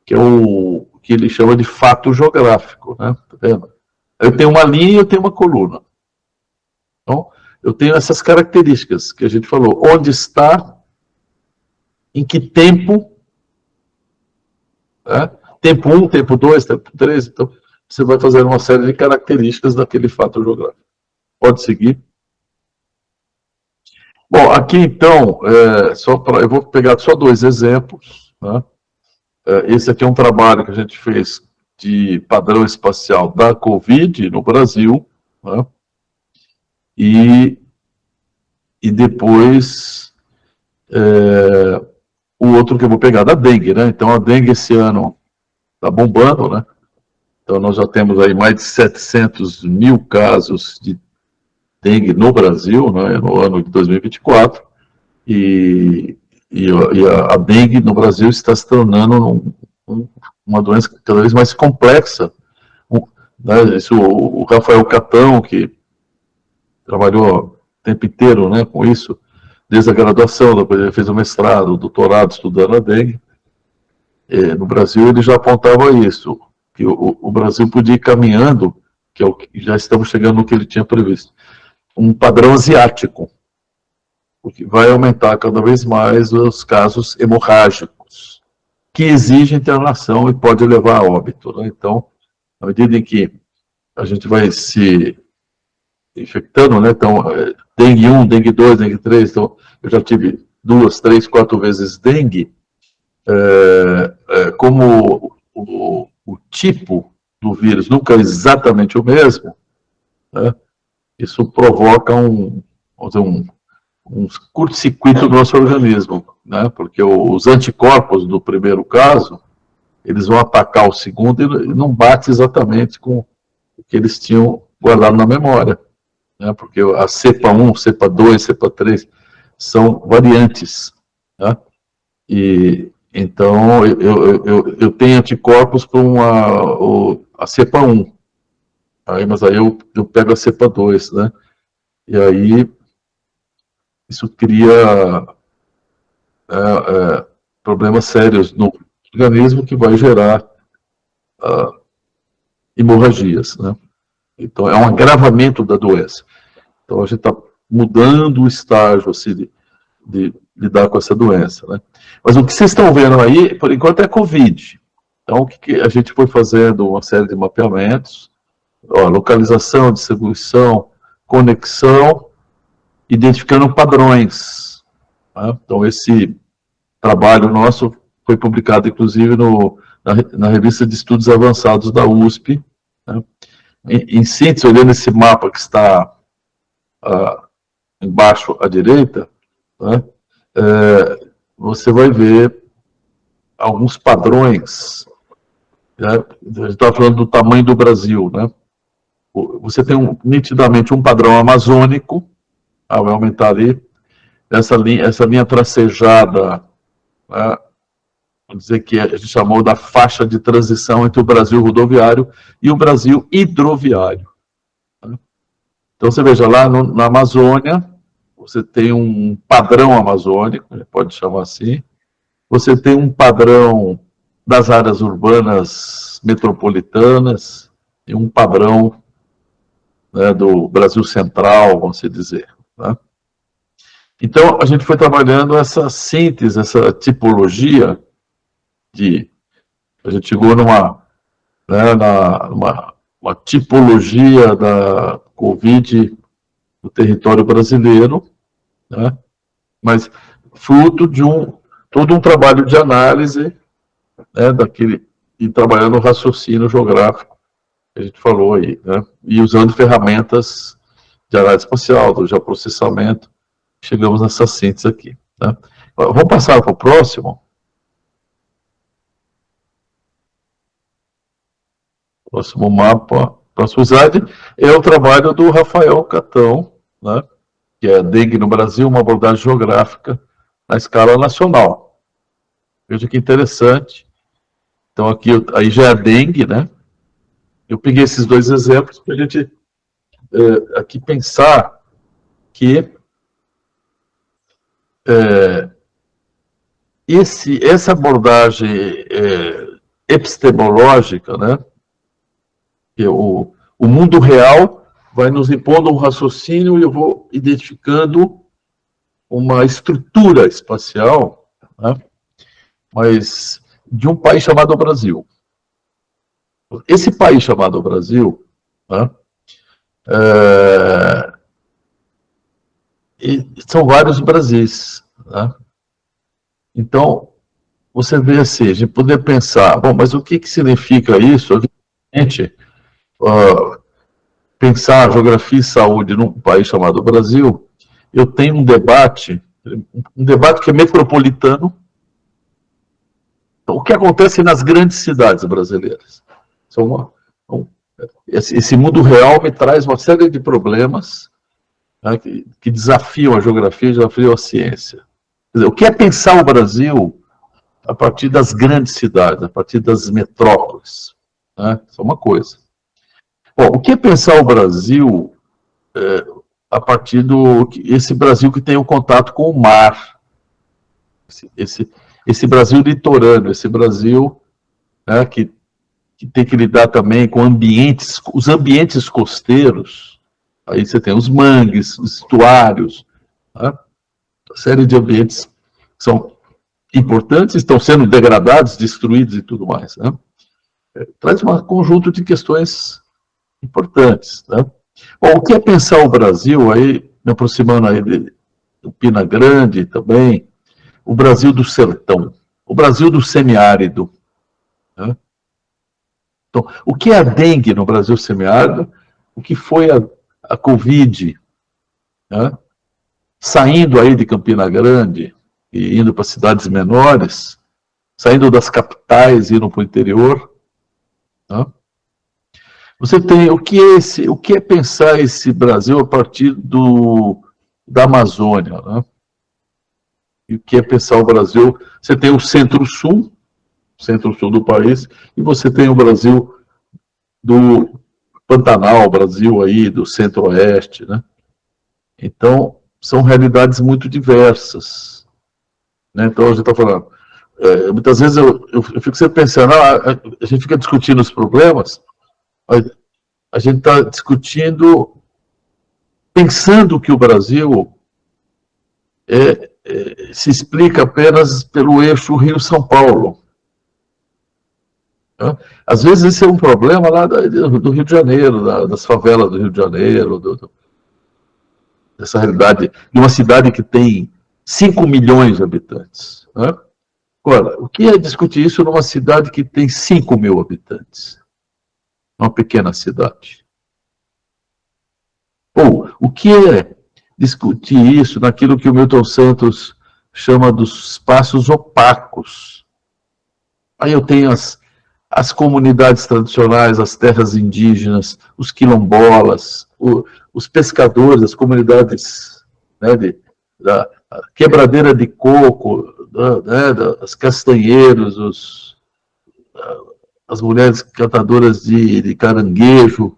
que é o que ele chama de fato geográfico, né? Tá vendo? Eu tenho uma linha e eu tenho uma coluna. Então, eu tenho essas características que a gente falou. Onde está, em que tempo, né? Tempo 1, tempo 2, tempo 3, então você vai fazer uma série de características daquele fato geográfico. Pode seguir. Bom, aqui então, eu vou pegar só dois exemplos. Né? Esse aqui é um trabalho que a gente fez de padrão espacial da Covid no Brasil. Né? E depois o outro que eu vou pegar da dengue. Né? Então, a dengue esse ano está bombando. Né? Então, nós já temos aí mais de 700 mil casos de dengue no Brasil, né, no ano de 2024, e a dengue no Brasil está se tornando uma doença cada vez mais complexa. Né, isso, o Rafael Catão, que trabalhou o tempo inteiro, né, com isso, desde a graduação, depois ele fez o mestrado, o doutorado estudando a dengue, no Brasil ele já apontava isso, que o Brasil podia ir caminhando, que é o que já estamos chegando no que ele tinha previsto, um padrão asiático, o que vai aumentar cada vez mais os casos hemorrágicos, que exigem internação e pode levar a óbito. Né? Então, à medida em que a gente vai se infectando, né? Então, dengue 1, dengue 2, dengue 3, então, eu já tive 2, 3, 4 vezes dengue, como o tipo do vírus nunca é exatamente o mesmo, né? Isso provoca um curto-circuito do nosso organismo, né? Porque os anticorpos do primeiro caso, eles vão atacar o segundo e não bate exatamente com o que eles tinham guardado na memória, né? Porque a cepa 1, cepa 2, cepa 3 são variantes, né? E Então, eu tenho anticorpos para a cepa 1. Mas aí eu pego a cepa 2, né? E aí isso cria problemas sérios no organismo que vai gerar hemorragias, né? Então, é um agravamento da doença. Então, a gente está mudando o estágio assim, de lidar com essa doença, né? Mas o que vocês estão vendo aí, por enquanto, é Covid. Então, o que a gente foi fazendo? Uma série de mapeamentos, localização, distribuição, conexão, identificando padrões. Né? Então, esse trabalho nosso foi publicado, inclusive, na revista de estudos avançados da USP. Né? Em síntese, olhando esse mapa que está embaixo à direita, né? Você vai ver alguns padrões. Né? A gente está falando do tamanho do Brasil. Né? Você tem nitidamente um padrão amazônico, vai aumentar ali, essa linha tracejada, né? Vamos dizer que a gente chamou da faixa de transição entre o Brasil rodoviário e o Brasil hidroviário. Né? Então, você veja, lá na Amazônia, você tem um padrão amazônico, pode chamar assim, você tem um padrão das áreas urbanas metropolitanas e um padrão, né, do Brasil central, vamos dizer. Né? Então, a gente foi trabalhando essa síntese, essa tipologia a gente chegou numa tipologia da Covid no território brasileiro, né? Mas fruto de todo um trabalho de análise, né, e trabalhando o raciocínio geográfico que a gente falou aí, né? E usando ferramentas de análise espacial, de geoprocessamento, chegamos nessa síntese aqui. Né? Vamos passar para o próximo. Próximo mapa, próximo slide, é o trabalho do Rafael Catão, né, que é Dengue no Brasil, uma abordagem geográfica na escala nacional. Veja que interessante. Então, aqui aí já é dengue, né? Eu peguei esses dois exemplos para a gente aqui pensar que essa abordagem epistemológica, né? Que o mundo real vai nos impondo um raciocínio e eu vou identificando uma estrutura espacial, né, mas de um país chamado Brasil. Esse país chamado Brasil, né, são vários Brasis. Né? Então, você vê assim, a gente poder pensar, bom, mas o que significa isso? Evidentemente, pensar geografia e saúde num país chamado Brasil, eu tenho um debate que é metropolitano. Então, o que acontece nas grandes cidades brasileiras? Esse mundo real me traz uma série de problemas, né, que desafiam a geografia, desafiam a ciência. Quer dizer, o que é pensar o Brasil a partir das grandes cidades, a partir das metrópoles? Né? Isso é uma coisa. Bom, o que é pensar o Brasil a partir esse Brasil que tem um contato com o mar? Esse Brasil litorâneo, esse Brasil, né, que tem que lidar também com os ambientes costeiros. Aí você tem os mangues, os estuários, né? Uma série de ambientes que são importantes, estão sendo degradados, destruídos e tudo mais. Né? Traz um conjunto de questões importantes. Né? Bom, o que é pensar o Brasil, aí, me aproximando aí de Campina Grande também, o Brasil do sertão, o Brasil do semiárido. Né? Então, o que é a dengue no Brasil semiárido? O que foi a Covid? Né? Saindo aí de Campina Grande e indo para cidades menores, saindo das capitais e indo para o interior. Né? Você tem o que é pensar esse Brasil a partir da Amazônia, né? que é pensar o Brasil. Você tem o centro-sul do país, e você tem o Brasil do Pantanal, o Brasil aí do centro-oeste, né? Então, são realidades muito diversas, né? Então, a gente está falando, muitas vezes eu fico sempre pensando, a gente fica discutindo os problemas, a gente está discutindo, pensando que o Brasil se explica apenas pelo eixo Rio-São Paulo. Né? Às vezes esse é um problema lá do Rio de Janeiro, das favelas do Rio de Janeiro, dessa realidade de uma cidade que tem 5 milhões de habitantes. Né? Agora, o que é discutir isso numa cidade que tem 5 mil habitantes? Uma pequena cidade. Ou, o que é discutir isso naquilo que o Milton Santos chama dos espaços opacos? Aí eu tenho as comunidades tradicionais, as terras indígenas, os quilombolas, os pescadores, as comunidades, né, da quebradeira de coco, as castanheiros, as mulheres cantadoras de caranguejo,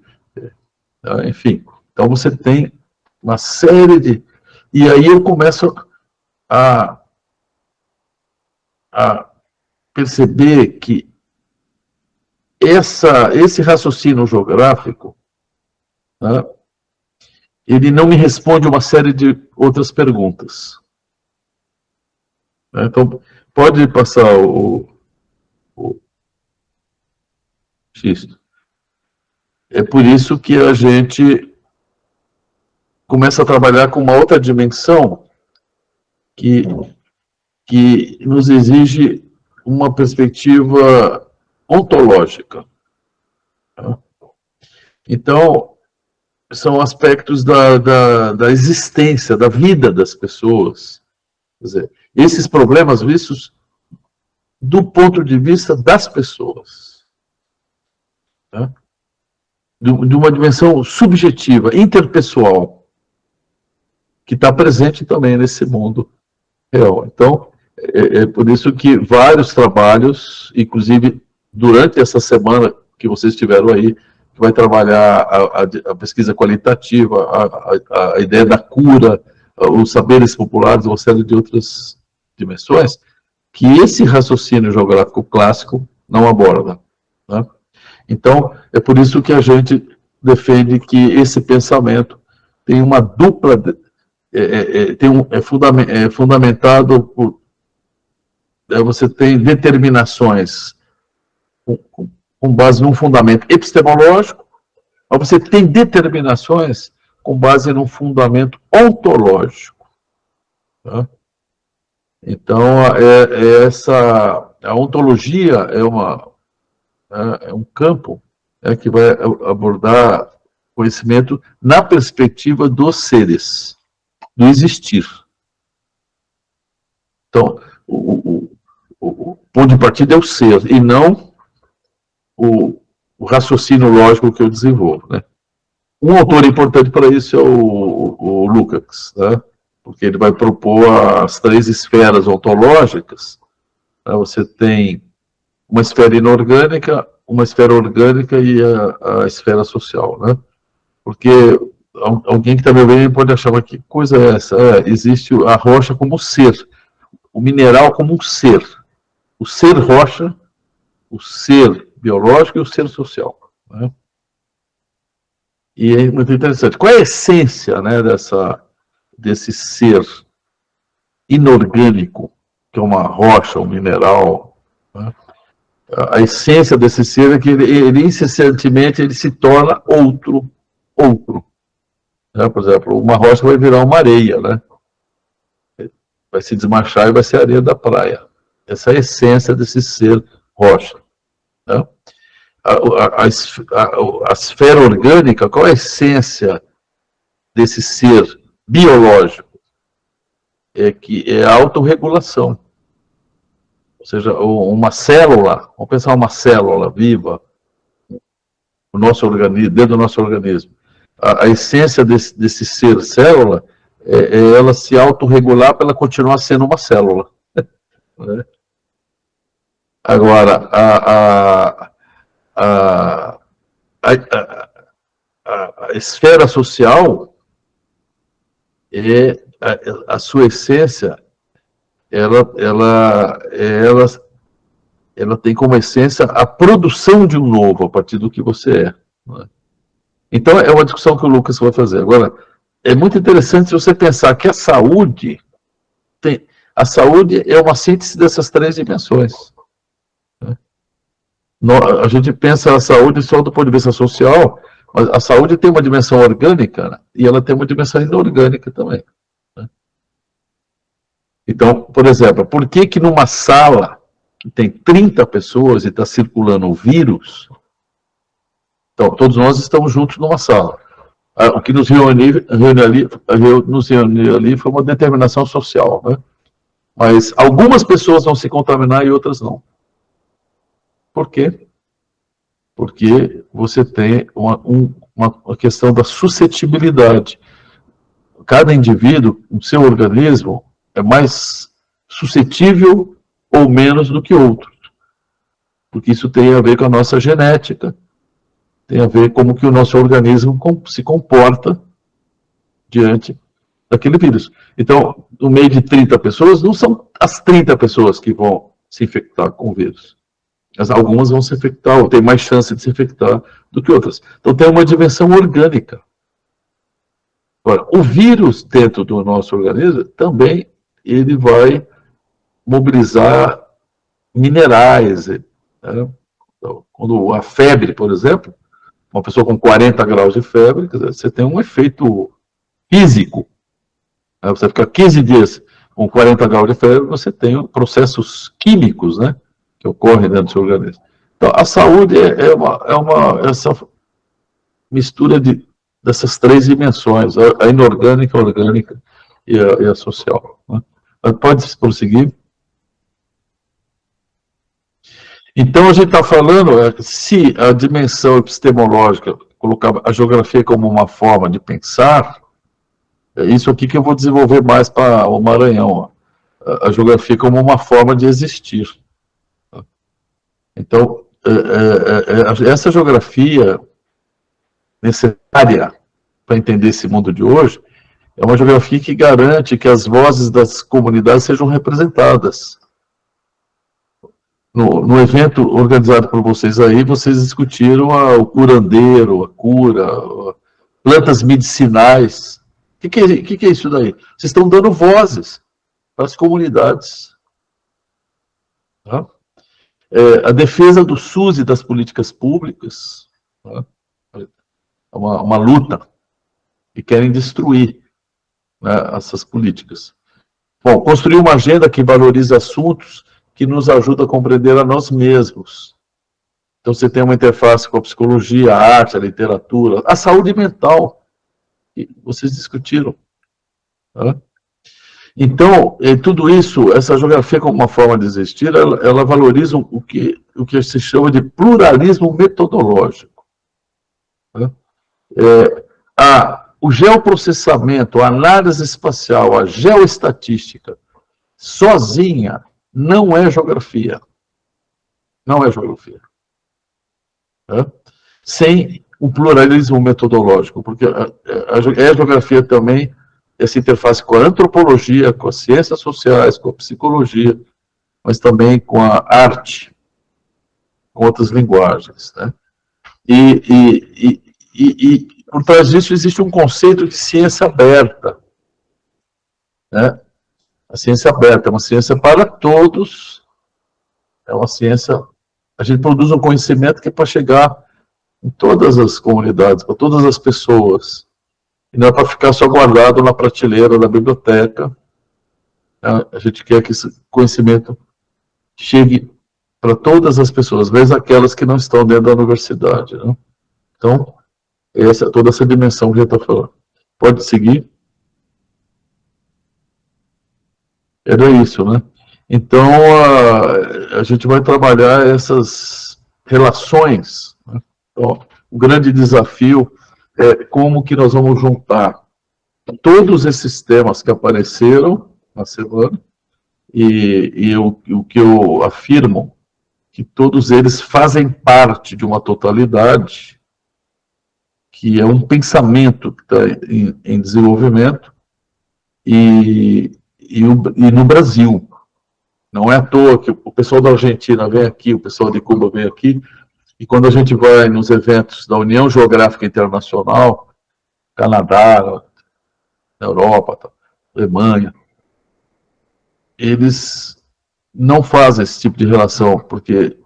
enfim. Então você tem uma série de... E aí eu começo a perceber que esse raciocínio geográfico, né, ele não me responde uma série de outras perguntas. Então, pode passar o Xisto. É por isso que a gente começa a trabalhar com uma outra dimensão que nos exige uma perspectiva ontológica. Então, são aspectos da existência, da vida das pessoas. Quer dizer, esses problemas vistos do ponto de vista das pessoas. Tá? De uma dimensão subjetiva, interpessoal, que está presente também nesse mundo real. Então, é por isso que vários trabalhos, inclusive durante essa semana que vocês estiveram aí, que vai trabalhar a pesquisa qualitativa, a ideia da cura, os saberes populares, uma série de outras dimensões, que esse raciocínio geográfico clássico não aborda. Né? Então, é por isso que a gente defende que esse pensamento tem uma dupla, é fundamentado por... você tem determinações com base num fundamento epistemológico, mas você tem determinações com base num fundamento ontológico. Tá? Então, a ontologia é um campo que vai abordar conhecimento na perspectiva dos seres, do existir. Então, o ponto de partida é o ser, e não o raciocínio lógico que eu desenvolvo. Né? Um autor importante para isso é o Lukács, né? Porque ele vai propor as 3 esferas ontológicas. Né? Você tem uma esfera inorgânica, uma esfera orgânica e a esfera social. Né? Porque alguém que está me ouvindo pode achar, mas que coisa é essa? Existe a rocha como ser, o mineral como um ser. O ser rocha, o ser biológico e o ser social. Né? E é muito interessante. Qual é a essência, né, desse ser inorgânico, que é uma rocha, um mineral? Né? A essência desse ser é que ele incessantemente ele se torna outro. Né? Por exemplo, uma rocha vai virar uma areia, né? Vai se desmanchar e vai ser areia da praia. Essa é a essência desse ser rocha. Né? A esfera orgânica, qual é a essência desse ser biológico? É a autorregulação. Ou seja, uma célula, vamos pensar uma célula viva, no nosso organismo, dentro do nosso organismo. A essência desse ser célula ela se autorregular para ela continuar sendo uma célula. Né? Agora, a esfera social, a sua essência, ela tem como essência a produção de um novo a partir do que você é. Né? Então, é uma discussão que o Lucas vai fazer. Agora, é muito interessante você pensar que a saúde é uma síntese dessas três dimensões. Né? A gente pensa a saúde só do ponto de vista social, mas a saúde tem uma dimensão orgânica, né? E ela tem uma dimensão inorgânica também. Né? Então, por exemplo, por que numa sala que tem 30 pessoas e está circulando o vírus, então, todos nós estamos juntos numa sala. O que nos reuniu ali foi uma determinação social, né? Mas algumas pessoas vão se contaminar e outras não. Por quê? Porque você tem uma questão da suscetibilidade. Cada indivíduo, o seu organismo, é mais suscetível ou menos do que outros. Porque isso tem a ver com a nossa genética, tem a ver com como que o nosso organismo se comporta diante daquele vírus. Então, no meio de 30 pessoas, não são as 30 pessoas que vão se infectar com o vírus. Mas algumas vão se infectar, ou tem mais chance de se infectar do que outras. Então, tem uma dimensão orgânica. Agora, o vírus dentro do nosso organismo, também, ele vai mobilizar minerais. Né? Então, quando a febre, por exemplo, uma pessoa com 40 graus de febre, quer dizer, você tem um efeito físico. Você fica 15 dias com 40 graus de febre, você tem processos químicos, né, que ocorrem dentro do seu organismo. Então, a saúde essa mistura dessas três dimensões, a inorgânica, a orgânica e a social. Né? Pode prosseguir? Então, a gente está falando, se a dimensão epistemológica colocar a geografia como uma forma de pensar, é isso aqui que eu vou desenvolver mais para o Maranhão, a geografia como uma forma de existir. Então, essa geografia necessária para entender esse mundo de hoje é uma geografia que garante que as vozes das comunidades sejam representadas. No evento organizado por vocês aí, vocês discutiram o curandeiro, a cura, plantas medicinais. O que é isso daí? Vocês estão dando vozes para as comunidades. Tá? A defesa do SUS e das políticas públicas, tá? É uma luta que querem destruir, né, essas políticas. Bom, construir uma agenda que valorize assuntos que nos ajuda a compreender a nós mesmos. Então, você tem uma interface com a psicologia, a arte, a literatura, a saúde mental, que vocês discutiram. Tá? Então, tudo isso, essa geografia como uma forma de existir, ela valoriza o que se chama de pluralismo metodológico. Tá? O geoprocessamento, a análise espacial, a geoestatística, sozinha, não é geografia. Não é geografia. Tá? Sem o pluralismo metodológico, porque a geografia também, essa interface com a antropologia, com as ciências sociais, com a psicologia, mas também com a arte, com outras linguagens. Né? E por trás disso existe um conceito de ciência aberta. Né? A ciência aberta é uma ciência para todos, é uma ciência... A gente produz um conhecimento que é para chegar em todas as comunidades, para todas as pessoas. E não é para ficar só guardado na prateleira da biblioteca. A gente quer que esse conhecimento chegue para todas as pessoas, mesmo aquelas que não estão dentro da universidade. Né? Então, toda essa dimensão que a gente está falando. Pode seguir? Era isso, né? Então, a gente vai trabalhar essas relações. Né? Então, o grande desafio é como que nós vamos juntar todos esses temas que apareceram na semana, e o que eu afirmo, que todos eles fazem parte de uma totalidade, que é um pensamento que está em desenvolvimento, e no Brasil. Não é à toa que o pessoal da Argentina vem aqui, o pessoal de Cuba vem aqui, e quando a gente vai nos eventos da União Geográfica Internacional, Canadá, na Europa, Alemanha, eles não fazem esse tipo de relação, porque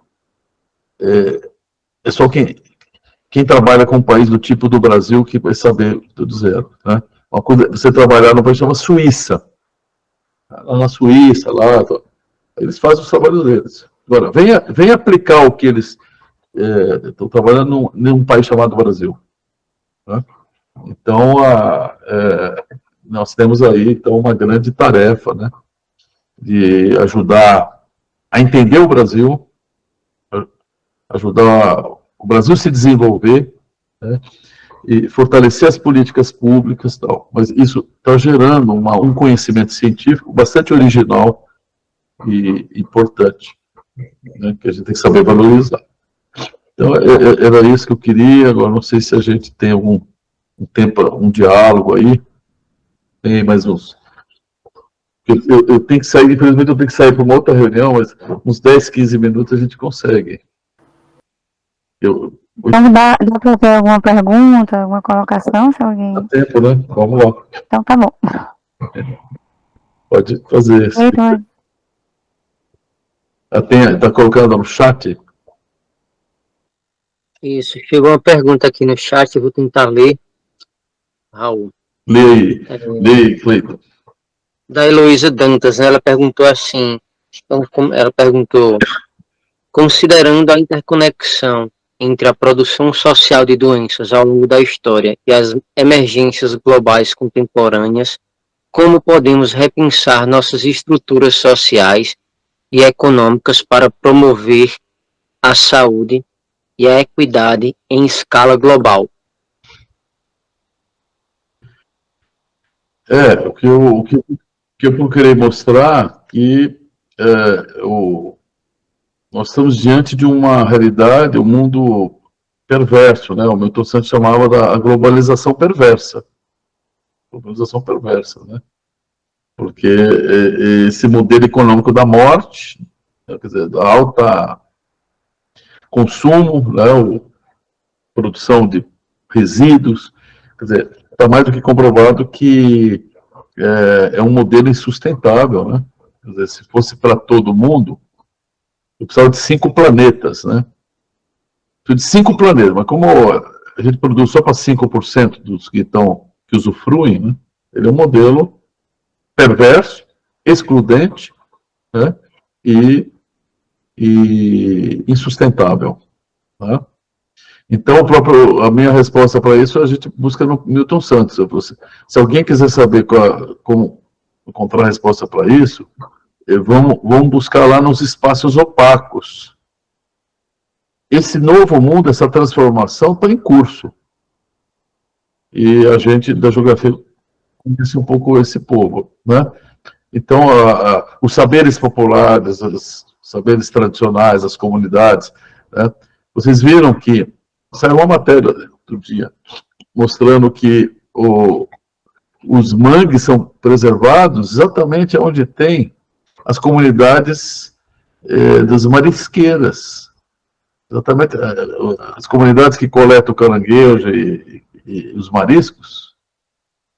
é só quem trabalha com um país do tipo do Brasil que vai saber do zero. Né? Uma coisa, você trabalhar num país que chama Suíça. Lá na Suíça, lá, eles fazem os trabalhos deles. Agora, vem aplicar o que eles estão trabalhando num país chamado Brasil. Né? Então, nós temos aí então, uma grande tarefa, né, de ajudar a entender o Brasil, ajudar o Brasil a se desenvolver, né, e fortalecer as políticas públicas, tal. Mas isso está gerando um conhecimento científico bastante original e importante, né, que a gente tem que saber valorizar. Então, era isso que eu queria. Agora, não sei se a gente tem algum tempo, um diálogo aí. Tem mais uns. Eu tenho que sair, infelizmente, eu tenho que sair para uma outra reunião, mas uns 10, 15 minutos a gente consegue. Então, dá para ter alguma pergunta, alguma colocação, se alguém... Dá tempo, né? Vamos lá. Então, tá bom. Pode fazer isso. Está colocando no chat? Isso, chegou uma pergunta aqui no chat, eu vou tentar ler. Raul. Leia aí, Cleiton. Da Heloísa Dantas, né? Ela perguntou assim, ela perguntou, considerando a interconexão entre a produção social de doenças ao longo da história e as emergências globais contemporâneas, como podemos repensar nossas estruturas sociais e econômicas para promover a saúde e a equidade em escala global? O que eu procurei mostrar que nós estamos diante de uma realidade, um mundo perverso, né? O Milton Santos chamava da globalização perversa. Globalização perversa, né? Porque esse modelo econômico da morte, quer dizer, da alta consumo, né? Produção de resíduos, quer dizer, está mais do que comprovado que é um modelo insustentável, né? Quer dizer, se fosse para todo mundo, eu precisava de 5 planetas, né? De 5 planetas, mas como a gente produz só para 5% dos que usufruem, né? Ele é um modelo perverso, excludente, né? e insustentável. Né? Então, a minha resposta para isso, a gente busca no Milton Santos. Se alguém quiser saber como encontrar a resposta para isso, vamos buscar lá nos espaços opacos. Esse novo mundo, essa transformação está em curso. E a gente, da geografia, conhece um pouco esse povo. Né? Então, os saberes populares, os saberes tradicionais, as comunidades, né? Vocês viram que saiu uma matéria outro dia mostrando que os mangues são preservados exatamente onde tem as comunidades das marisqueiras. Exatamente as comunidades que coletam o caranguejo e os mariscos,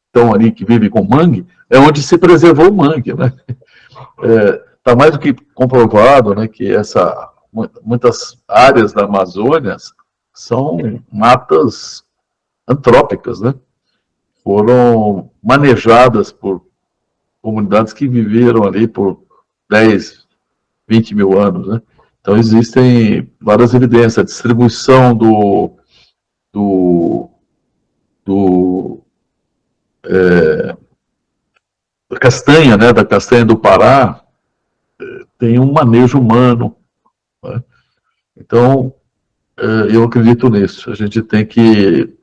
estão ali, que vivem com mangue, é onde se preservou o mangue. Né? Está mais do que comprovado, né, que muitas áreas da Amazônia são matas antrópicas, né? Foram manejadas por comunidades que viveram ali por 10, 20 mil anos, né? Então, existem várias evidências. A distribuição da castanha, né? Da castanha do Pará, tem um manejo humano. Né? Então, eu acredito nisso. A gente tem que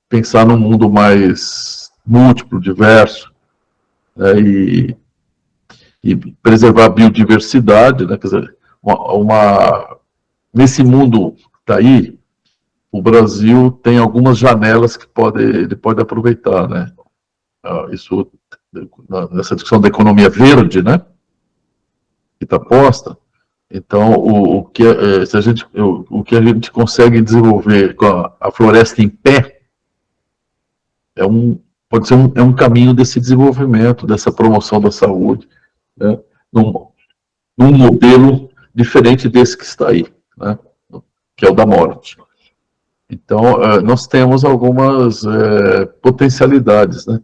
pensar num mundo mais múltiplo, diverso, né, e preservar a biodiversidade, né, quer dizer, nesse mundo que está aí, o Brasil tem algumas janelas que ele pode aproveitar, né? Isso, nessa discussão da economia verde, né, que está posta. Então, o que a gente consegue desenvolver com a floresta em pé pode ser um caminho desse desenvolvimento, dessa promoção da saúde, né, num modelo diferente desse que está aí, né, que é o da morte. Então, nós temos algumas potencialidades, né?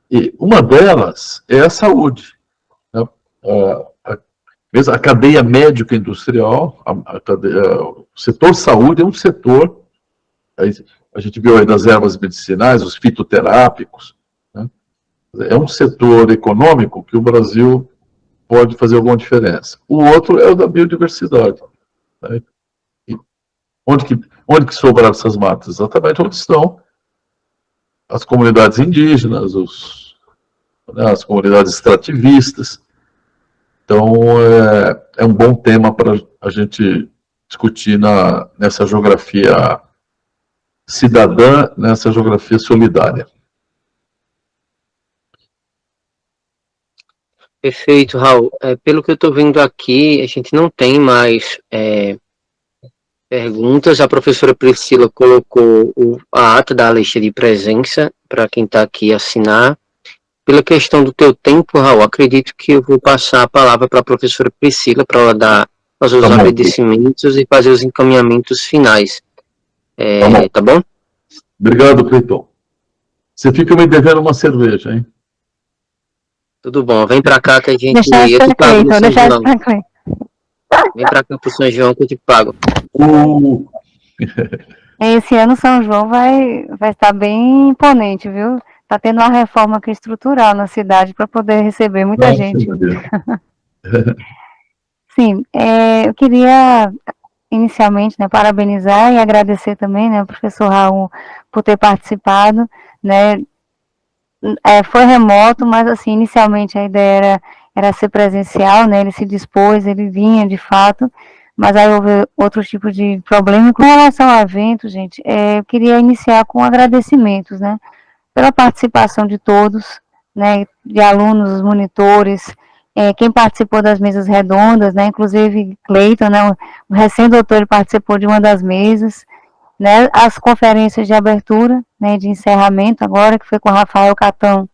E uma delas é a saúde, né? Mesmo a cadeia médico-industrial, o setor saúde é um setor, a gente viu aí das ervas medicinais, os fitoterápicos, né? É um setor econômico que o Brasil pode fazer alguma diferença. O outro é o da biodiversidade, né? Onde que sobraram essas matas? Exatamente onde estão as comunidades indígenas, as comunidades extrativistas. Então, é um bom tema para a gente discutir nessa geografia cidadã, nessa geografia solidária. Perfeito, Raul. Pelo que eu estou vendo aqui, a gente não tem mais perguntas. A professora Priscila colocou a ata da lista de presença para quem está aqui assinar. Pela questão do teu tempo, Raul, acredito que eu vou passar a palavra para a professora Priscila para ela fazer os agradecimentos e fazer os encaminhamentos finais. Tá bom? Obrigado, Cleiton. Você fica me devendo uma cerveja, hein? Tudo bom. Vem para cá que a gente... Deixa isso para Cleiton, deixa isso para Cleiton. Vem para cá pro São João que eu te pago. Esse ano São João vai estar bem imponente, viu? Está tendo uma reforma aqui estrutural na cidade para poder receber muita gente. Sim, eu queria inicialmente, né, parabenizar e agradecer também, né, o professor Raul por ter participado, né, foi remoto, mas assim, inicialmente a ideia era ser presencial, né, ele se dispôs, ele vinha de fato, mas aí houve outro tipo de problema. Com relação ao evento, gente, eu queria iniciar com agradecimentos, né, pela participação de todos, né, de alunos, monitores, quem participou das mesas redondas, né, inclusive Cleiton, né, o recém-doutor, ele participou de uma das mesas, né, as conferências de abertura, né, de encerramento agora, que foi com o Rafael Catão,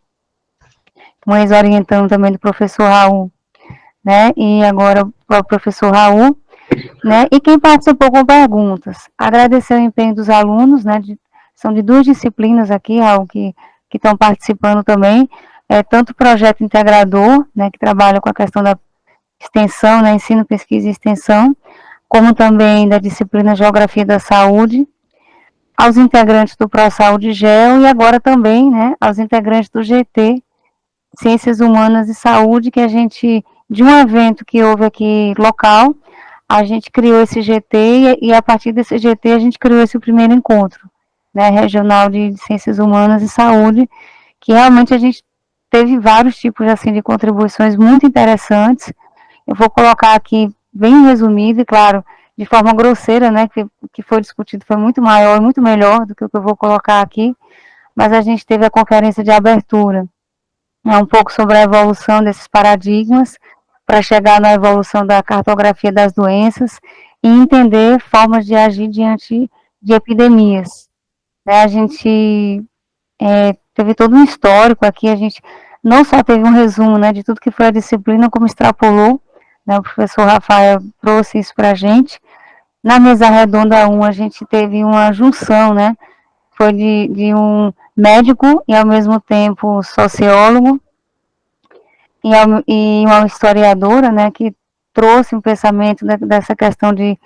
um ex-orientando também do professor Raul, né, e agora o professor Raul, né, e quem participou com perguntas. Agradecer o empenho dos alunos, né, são de 2 disciplinas aqui, Raul, que estão participando também, tanto o projeto integrador, né, que trabalha com a questão da extensão, né, ensino, pesquisa e extensão, como também da disciplina Geografia da Saúde, aos integrantes do ProSaúde Geo e agora também, né, aos integrantes do GT, Ciências Humanas e Saúde, que a gente, de um evento que houve aqui local, a gente criou esse GT e a partir desse GT a gente criou esse primeiro encontro, né, regional de Ciências Humanas e Saúde, que realmente a gente teve vários tipos assim, de contribuições muito interessantes. Eu vou colocar aqui bem resumido e, claro, de forma grosseira, né, que foi discutido foi muito maior e muito melhor do que o que eu vou colocar aqui, mas a gente teve a conferência de abertura, né, um pouco sobre a evolução desses paradigmas, para chegar na evolução da cartografia das doenças e entender formas de agir diante de epidemias. Né, a gente teve todo um histórico aqui, a gente não só teve um resumo, né, de tudo que foi a disciplina, como extrapolou, né, o professor Rafael trouxe isso para a gente. Na mesa redonda 1, a gente teve uma junção, né, foi de um médico e ao mesmo tempo sociólogo e uma historiadora, né, que trouxe um pensamento dessa questão de,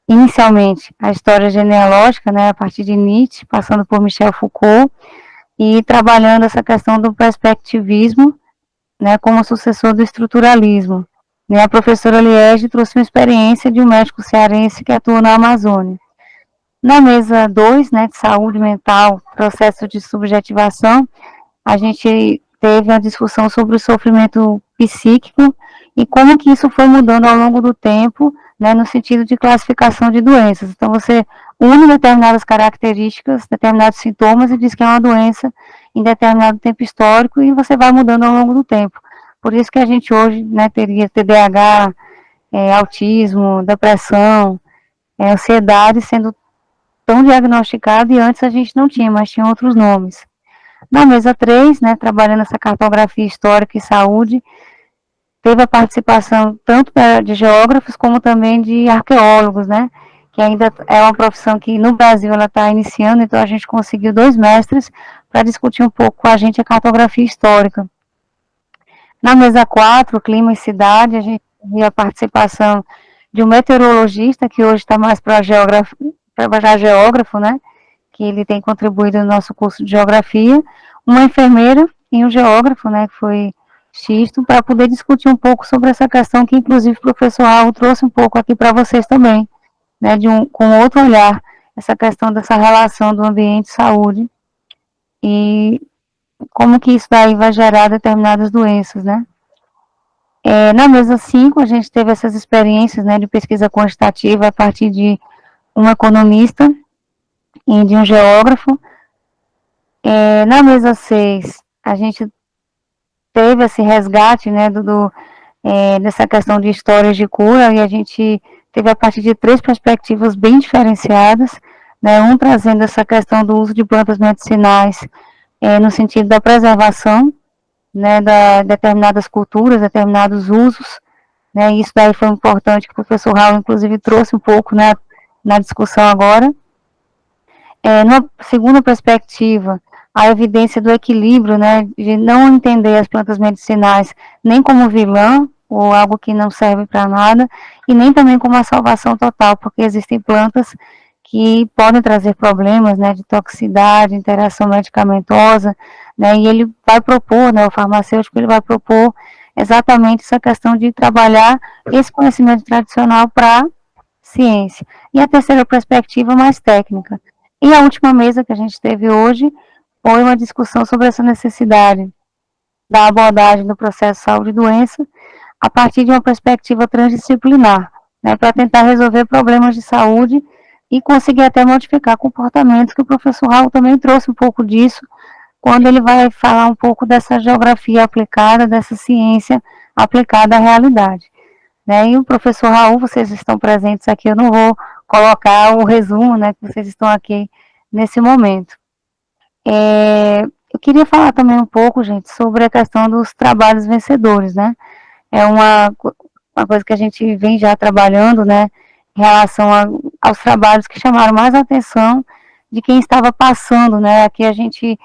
inicialmente, a história genealógica, né, a partir de Nietzsche, passando por Michel Foucault, e trabalhando essa questão do perspectivismo, né, como sucessor do estruturalismo. A professora Liege trouxe uma experiência de um médico cearense que atuou na Amazônia. Na mesa 2, né, de saúde mental, processo de subjetivação, a gente teve a discussão sobre o sofrimento psíquico e como que isso foi mudando ao longo do tempo, né, no sentido de classificação de doenças. Então, você une determinadas características, determinados sintomas e diz que é uma doença em determinado tempo histórico e você vai mudando ao longo do tempo. Por isso que a gente hoje, né, teria TDAH, autismo, depressão, ansiedade sendo tão diagnosticado e antes a gente não tinha, mas tinha outros nomes. Na mesa 3, né, trabalhando essa cartografia histórica e saúde, teve a participação tanto de geógrafos como também de arqueólogos, né, que ainda é uma profissão que no Brasil ela está iniciando, então a gente conseguiu 2 mestres para discutir um pouco com a gente a cartografia histórica. Na mesa 4, clima e cidade, a gente teve a participação de um meteorologista, que hoje está mais para geógrafo, né, que ele tem contribuído no nosso curso de geografia, uma enfermeira e um geógrafo, né, que foi Xisto, para poder discutir um pouco sobre essa questão que, inclusive, o professor Raul trouxe um pouco aqui para vocês também, né, com outro olhar, essa questão dessa relação do ambiente e saúde e como que isso daí vai gerar determinadas doenças, né. Na mesa 5, a gente teve essas experiências, né, de pesquisa quantitativa a partir de um economista e de um geógrafo. Na mesa 6, a gente teve esse resgate, né, dessa questão de histórias de cura, e a gente teve a partir de 3 perspectivas bem diferenciadas, né, um trazendo essa questão do uso de plantas medicinais no sentido da preservação, né, de determinadas culturas, determinados usos, né, e isso daí foi importante, que o professor Raul, inclusive, trouxe um pouco, né, na discussão agora. Na segunda perspectiva, a evidência do equilíbrio, né, de não entender as plantas medicinais nem como vilã, ou algo que não serve para nada, e nem também como a salvação total, porque existem plantas que podem trazer problemas, né, de toxicidade, interação medicamentosa, né, e ele vai propor, né, o farmacêutico, ele vai propor exatamente essa questão de trabalhar esse conhecimento tradicional para ciência. E a terceira perspectiva, mais técnica. E a última mesa que a gente teve hoje foi uma discussão sobre essa necessidade da abordagem do processo saúde e doença a partir de uma perspectiva transdisciplinar, né, para tentar resolver problemas de saúde e conseguir até modificar comportamentos, que o professor Raul também trouxe um pouco disso, quando ele vai falar um pouco dessa geografia aplicada, dessa ciência aplicada à realidade. Né? E o professor Raul, vocês estão presentes aqui, eu não vou colocar o resumo, né, que vocês estão aqui nesse momento. Eu queria falar também um pouco, gente, sobre a questão dos trabalhos vencedores, né? É uma coisa que a gente vem já trabalhando, né, em relação aos trabalhos que chamaram mais a atenção de quem estava passando, né? Aqui a gente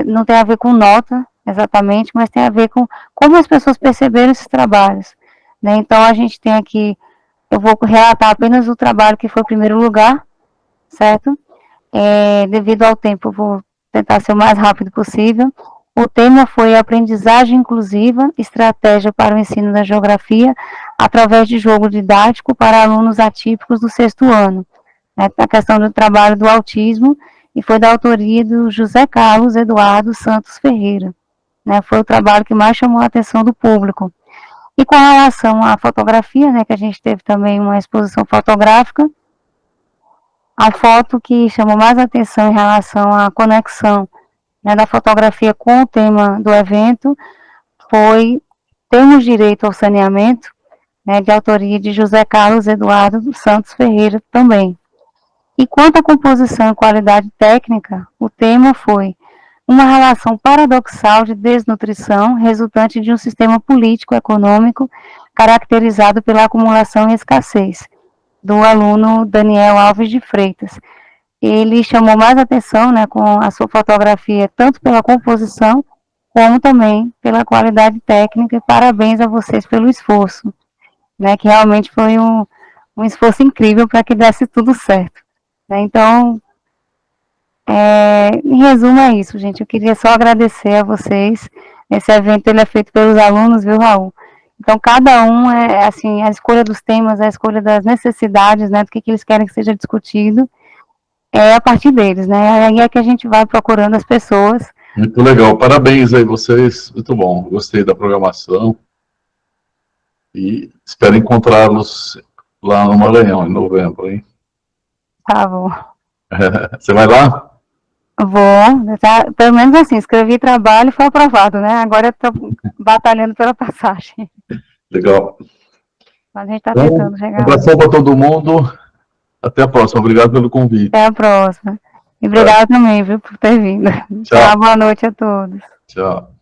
não tem a ver com nota, exatamente, mas tem a ver com como as pessoas perceberam esses trabalhos, né? Então, a gente tem aqui, eu vou relatar apenas o trabalho que foi o primeiro lugar, certo? Devido ao tempo, eu vou tentar ser o mais rápido possível. O tema foi aprendizagem inclusiva, estratégia para o ensino da geografia, através de jogo didático para alunos atípicos do 6º ano. A questão do trabalho do autismo, e foi da autoria do José Carlos Eduardo Santos Ferreira. Né, foi o trabalho que mais chamou a atenção do público. E com relação à fotografia, né, que a gente teve também uma exposição fotográfica, a foto que chamou mais atenção em relação à conexão, né, da fotografia com o tema do evento foi Temos Direito ao Saneamento, né, de autoria de José Carlos Eduardo Santos Ferreira também. E quanto à composição e qualidade técnica, o tema foi uma relação paradoxal de desnutrição resultante de um sistema político-econômico caracterizado pela acumulação e escassez, do aluno Daniel Alves de Freitas. Ele chamou mais atenção, né, com a sua fotografia, tanto pela composição, como também pela qualidade técnica, e parabéns a vocês pelo esforço, né, que realmente foi um esforço incrível para que desse tudo certo. Né? Então, em resumo é isso, gente, eu queria só agradecer a vocês. Esse evento ele é feito pelos alunos, viu, Raul? Então, cada um, assim, a escolha dos temas, a escolha das necessidades, né, do que eles querem que seja discutido, a partir deles, né, aí é que a gente vai procurando as pessoas Muito legal. Parabéns aí vocês. Muito bom. Gostei da programação. E espero encontrá-los lá no Maranhão, em novembro, hein? Tá bom. Você vai lá? Vou, tá, pelo menos assim, escrevi trabalho e foi aprovado, né? Agora eu tô batalhando pela passagem. Legal. Mas a gente tá Então, tentando chegar lá. abração para todo mundo. Até a próxima. Obrigado pelo convite. Até a próxima. E obrigado também, viu, por ter vindo. Tchau. Boa noite a todos. Tchau.